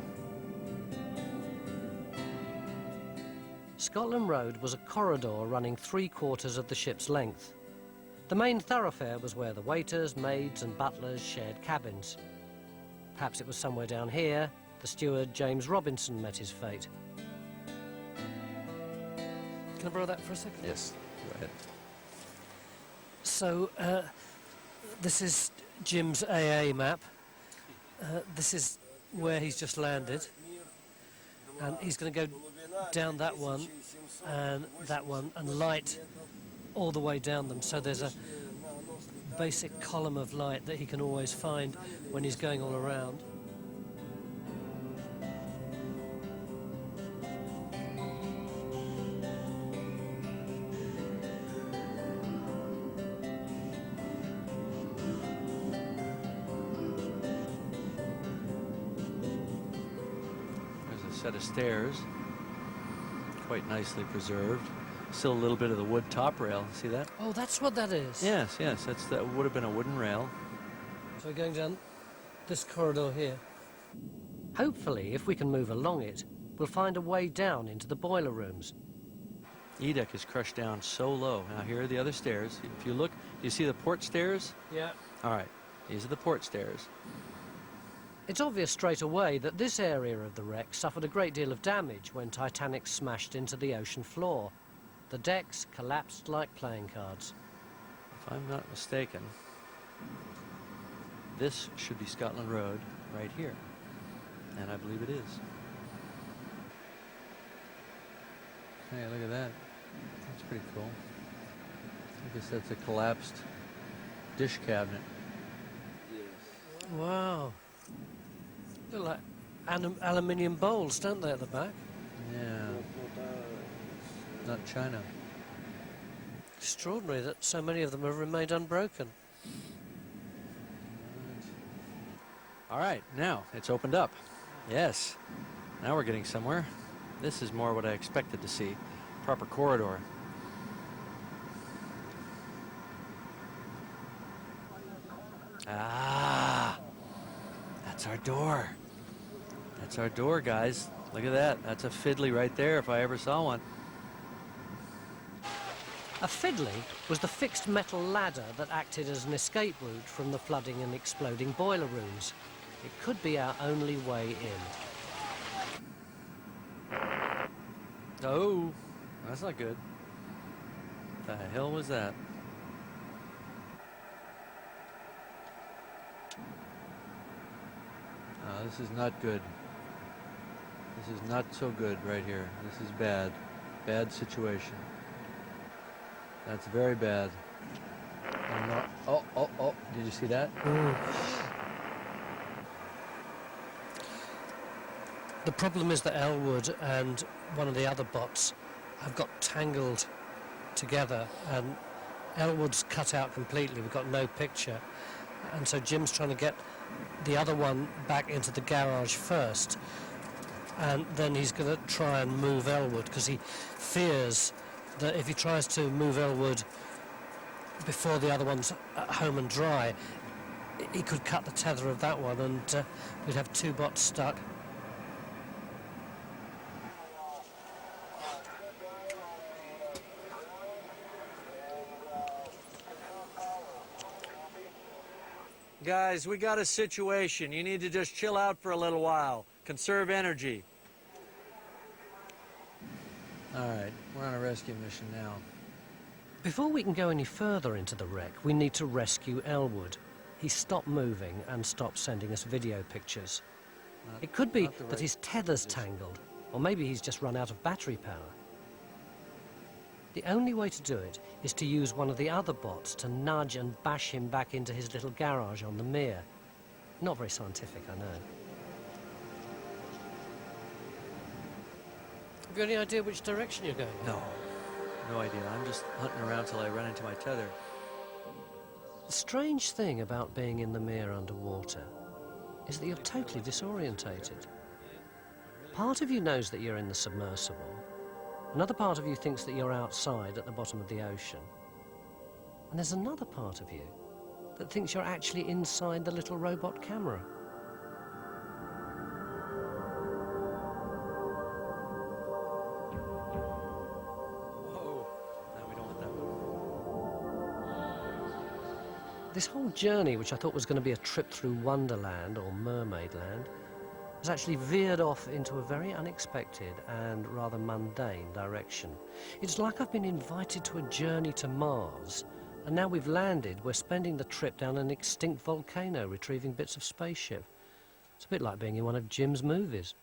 [SPEAKER 1] Scotland Road was a corridor running 3/4 of the ship's length. The main thoroughfare was where the waiters, maids and butlers shared cabins. Perhaps it was somewhere down here the steward James Robinson met his fate.
[SPEAKER 2] Can I borrow that for a second?
[SPEAKER 3] Yes, go ahead.
[SPEAKER 2] So, this is Jim's AA map. This is where he's just landed. And he's going to go down that one and light all the way down them. So there's a basic column of light that he can always find when he's going all around.
[SPEAKER 3] There's a set of stairs, quite nicely preserved. Still a little bit of the wood top rail. See that?
[SPEAKER 2] Oh, that's what that is.
[SPEAKER 3] Yes, yes. That would have been a wooden rail.
[SPEAKER 2] So we're going down this corridor here.
[SPEAKER 1] Hopefully, if we can move along it, we'll find a way down into the boiler rooms.
[SPEAKER 3] E-deck is crushed down so low. Now here are the other stairs. If you look, do you see the port stairs?
[SPEAKER 2] Yeah.
[SPEAKER 3] All right, these are the port stairs.
[SPEAKER 1] It's obvious straight away that this area of the wreck suffered a great deal of damage when Titanic smashed into the ocean floor. The decks collapsed like playing cards.
[SPEAKER 3] If I'm not mistaken, this should be Scotland Road right here. And I believe it is. Hey, look at that. That's pretty cool. I guess that's a collapsed dish cabinet.
[SPEAKER 2] Wow. Look like aluminium bowls, don't they, at the back?
[SPEAKER 3] Yeah. Not China.
[SPEAKER 2] Extraordinary that so many of them have remained unbroken.
[SPEAKER 3] All right, now it's opened up. Yes. Now we're getting somewhere. This is more what I expected to see. Proper corridor. Ah, that's our door. That's our door, guys. Look at that. That's a fiddly right there if I ever saw one.
[SPEAKER 1] A fiddly was the fixed metal ladder that acted as an escape route from the flooding and exploding boiler rooms. It could be our only way in.
[SPEAKER 3] Oh, that's not good. What the hell was that? This is not good. This is not so good right here. This is bad. Bad situation. That's very bad. Oh, did you see that?
[SPEAKER 2] The problem is that Elwood and one of the other bots have got tangled together, and Elwood's cut out completely. We've got no picture. And so Jim's trying to get the other one back into the garage first. And then he's going to try and move Elwood, because he fears that if he tries to move Elwood before the other one's at home and dry, he could cut the tether of that one, and we'd have two bots stuck.
[SPEAKER 3] Guys, we got a situation. You need to just chill out for a little while. Conserve energy. All right, we're on a rescue mission now.
[SPEAKER 1] Before we can go any further into the wreck, we need to rescue Elwood. He stopped moving and stopped sending us video pictures. It could be that his tether's tangled, or maybe he's just run out of battery power. The only way to do it is to use one of the other bots to nudge and bash him back into his little garage on the mere. Not very scientific, I know.
[SPEAKER 2] Have you any idea which direction you're going?
[SPEAKER 3] No, no idea. I'm just hunting around till I run into my tether.
[SPEAKER 1] The strange thing about being in the mere underwater is that you're totally disorientated. Part of you knows that you're in the submersible. Another part of you thinks that you're outside at the bottom of the ocean. And there's another part of you that thinks you're actually inside the little robot camera.
[SPEAKER 3] Whoa, no, we don't want that one.
[SPEAKER 1] This whole journey, which I thought was going to be a trip through Wonderland or Mermaid Land, has actually veered off into a very unexpected and rather mundane direction. It's like I've been invited to a journey to Mars, and now we've landed, we're spending the trip down an extinct volcano retrieving bits of spaceship. It's a bit like being in one of Jim's movies.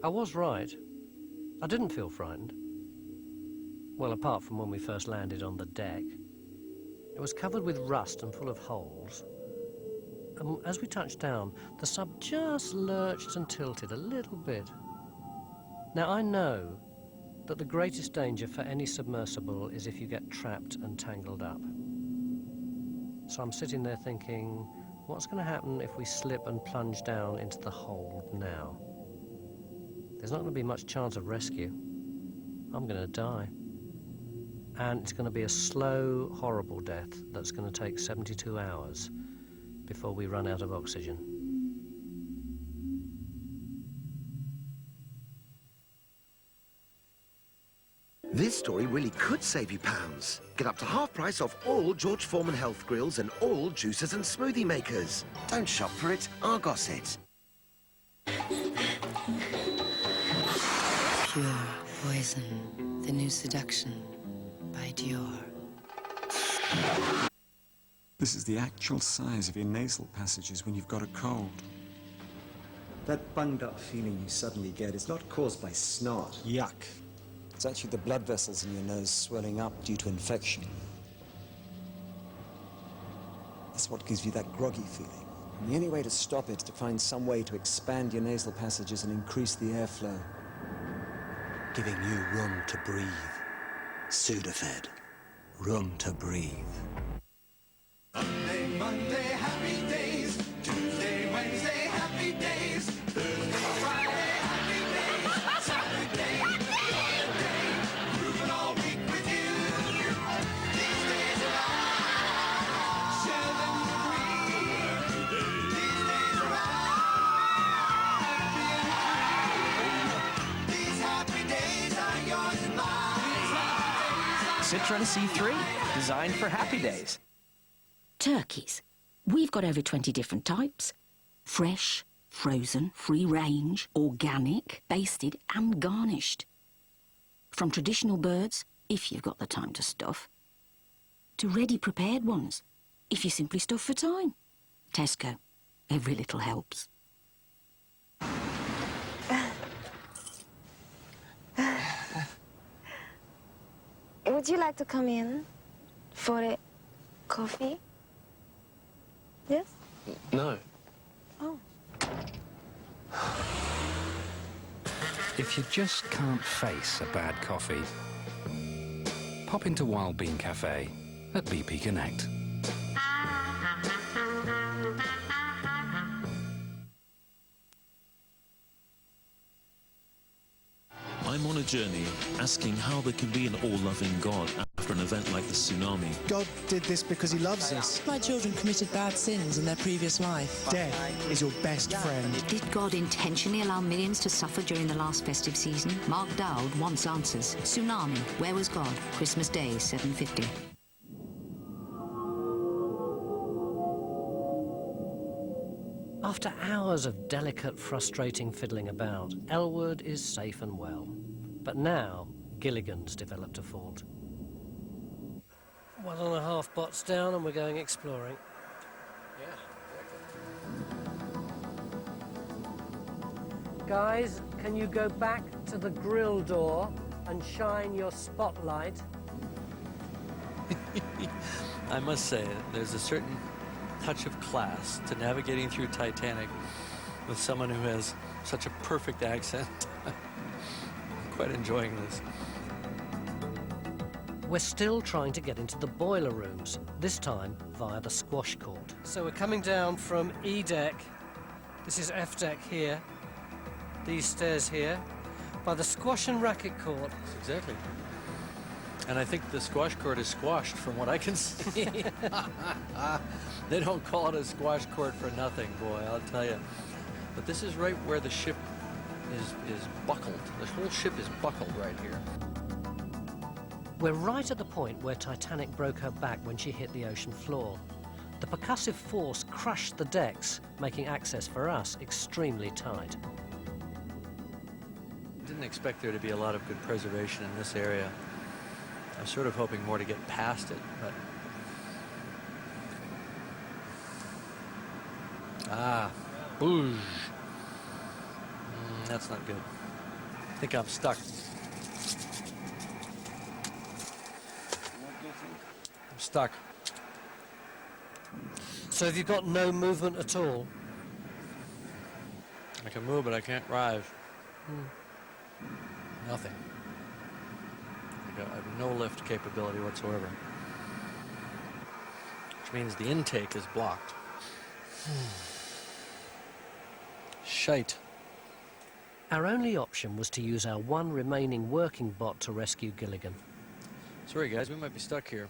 [SPEAKER 1] I was right. I didn't feel frightened. Well, apart from when we first landed on the deck. It was covered with rust and full of holes. And as we touched down, the sub just lurched and tilted a little bit. Now, I know that the greatest danger for any submersible is if you get trapped and tangled up. So I'm sitting there thinking, what's going to happen if we slip and plunge down into the hold now? There's not going to be much chance of rescue. I'm going to die. And it's going to be a slow, horrible death that's going to take 72 hours before we run out of oxygen.
[SPEAKER 7] This story really could save you pounds. Get up to half price off all George Foreman health grills and all juicers and smoothie makers. Don't shop for it, Argos it.
[SPEAKER 14] Pure Poison, the new seduction by Dior.
[SPEAKER 20] This is the actual size of your nasal passages when you've got a cold.
[SPEAKER 21] That bunged up feeling you suddenly get is not caused by snot.
[SPEAKER 20] Yuck.
[SPEAKER 21] It's actually the blood vessels in your nose swelling up due to infection. That's what gives you that groggy feeling. And the only way to stop it is to find some way to expand your nasal passages and increase the airflow, giving you room to breathe. Sudafed. Room to breathe.
[SPEAKER 6] Monday, happy days. Tuesday, Wednesday, happy days. Thursday, Friday, happy days. Saturday, another day. Moving all week with you. These days are ours. Share them with me. These days are ours. These happy days are yours and mine.
[SPEAKER 27] Citroen C3, designed for happy days.
[SPEAKER 24] Turkeys. We've got over 20 different types. Fresh, frozen, free range, organic, basted and garnished. From traditional birds, if you've got the time to stuff, to ready prepared ones, if you simply stuff for time. Tesco. Every little helps.
[SPEAKER 12] Would you like to come in for a coffee? Yes?
[SPEAKER 19] No.
[SPEAKER 12] Oh.
[SPEAKER 4] If you just can't face a bad coffee, pop into Wild Bean Cafe at BP Connect.
[SPEAKER 5] I'm on a journey asking how there can be an all-loving God after an event like the tsunami.
[SPEAKER 8] God did this because he loves us.
[SPEAKER 10] My children committed bad sins in their previous life.
[SPEAKER 8] Death is your best friend.
[SPEAKER 24] Did God intentionally allow millions to suffer during the last festive season? Mark Dowd wants answers. Tsunami, where was God? Christmas Day, 7:50.
[SPEAKER 1] After hours of delicate, frustrating fiddling about, Elwood is safe and well. But now, Gilligan's developed a fault.
[SPEAKER 2] 1.5 bots down and we're going exploring. Guys, can you go back to the grill door and shine your spotlight?
[SPEAKER 3] I must say, there's a certain touch of class to navigating through Titanic with someone who has such a perfect accent. I'm quite enjoying this.
[SPEAKER 1] We're still trying to get into the boiler rooms, this time via the squash court.
[SPEAKER 2] So we're coming down from E deck. This is F deck here. These stairs here. By the squash and racket court.
[SPEAKER 3] Exactly. And I think the squash court is squashed from what I can see. They don't call it a squash court for nothing, boy, I'll tell you. But this is right where the ship is buckled. The whole ship is buckled right here.
[SPEAKER 1] We're right at the point where Titanic broke her back when she hit the ocean floor. The percussive force crushed the decks, making access for us extremely tight.
[SPEAKER 3] Didn't expect there to be a lot of good preservation in this area. I was sort of hoping more to get past it, but... Boosh. That's not good. I think I'm stuck. I'm stuck.
[SPEAKER 2] So have you got no movement at all?
[SPEAKER 3] I can move, but I can't rise. Nothing. I have no lift capability whatsoever. Which means the intake is blocked. Shite.
[SPEAKER 1] Our only option was to use our one remaining working bot to rescue Gilligan.
[SPEAKER 3] Sorry guys, we might be stuck here.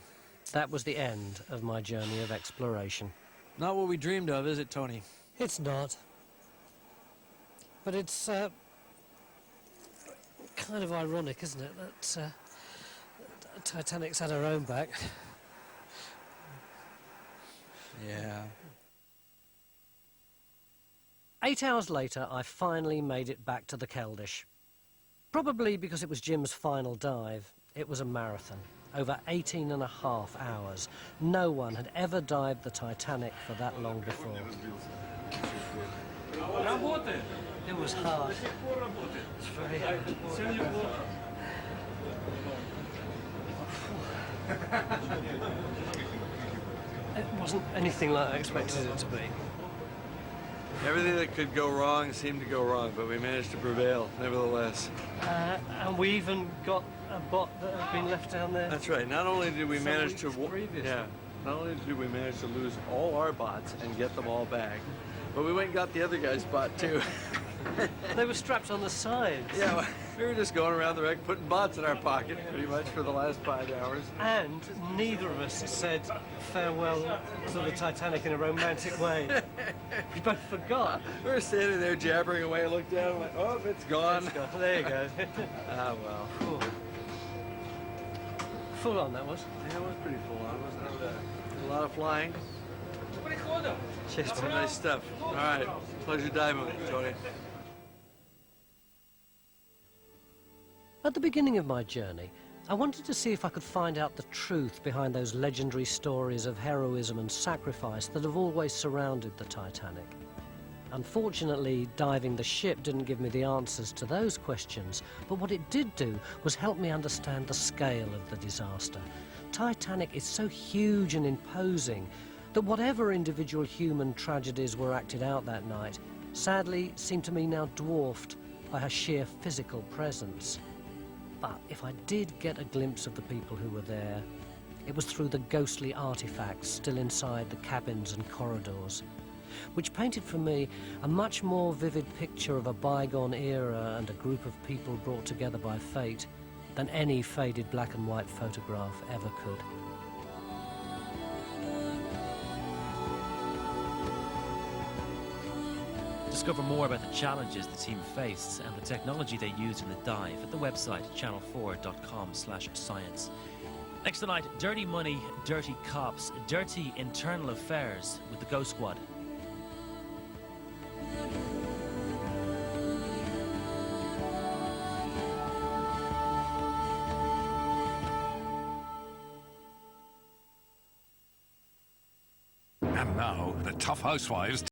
[SPEAKER 1] That was the end of my journey of exploration.
[SPEAKER 3] Not what we dreamed of, is it, Tony?
[SPEAKER 2] It's not. But it's kind of ironic, isn't it, that Titanic's had her own back.
[SPEAKER 3] Yeah.
[SPEAKER 1] 8 hours later, I finally made it back to the Keldysh. Probably because it was Jim's final dive. It was a marathon, over 18.5 hours. No one had ever dived the Titanic for that long before.
[SPEAKER 2] It was hard. It's very hard. It wasn't anything like I expected it to be.
[SPEAKER 3] Everything that could go wrong seemed to go wrong, but we managed to prevail, nevertheless.
[SPEAKER 2] And we even got a bot that had been left down there.
[SPEAKER 3] That's right. Not only did we manage to not only did we manage to lose all our bots and get them all back, but we went and got the other guy's bot too.
[SPEAKER 2] They were strapped on the sides.
[SPEAKER 3] Yeah, well, we were just going around the wreck putting bots in our pocket pretty much for the last 5 hours.
[SPEAKER 2] And neither of us said farewell to the Titanic in a romantic way. We both forgot.
[SPEAKER 3] We were standing there jabbering away, looked down and went, oh, it's gone.
[SPEAKER 2] It's gone. There you go.
[SPEAKER 3] Ah, well.
[SPEAKER 2] Cool. Full on, that was.
[SPEAKER 3] Yeah, it was pretty full on, wasn't it? A lot of flying.
[SPEAKER 2] Cheers.
[SPEAKER 3] Some nice stuff. All right. Pleasure diving with you, Tony.
[SPEAKER 1] At the beginning of my journey, I wanted to see if I could find out the truth behind those legendary stories of heroism and sacrifice that have always surrounded the Titanic. Unfortunately, diving the ship didn't give me the answers to those questions, but what it did do was help me understand the scale of the disaster. Titanic is so huge and imposing that whatever individual human tragedies were acted out that night, sadly seem to me now dwarfed by her sheer physical presence. But if I did get a glimpse of the people who were there, it was through the ghostly artifacts still inside the cabins and corridors, which painted for me a much more vivid picture of a bygone era and a group of people brought together by fate than any faded black and white photograph ever could.
[SPEAKER 11] Discover more about the challenges the team faced and the technology they used in the dive at the website channel4.com/science. Next tonight, Dirty Money, Dirty Cops, Dirty Internal Affairs with the Ghost Squad.
[SPEAKER 15] And now, the tough housewives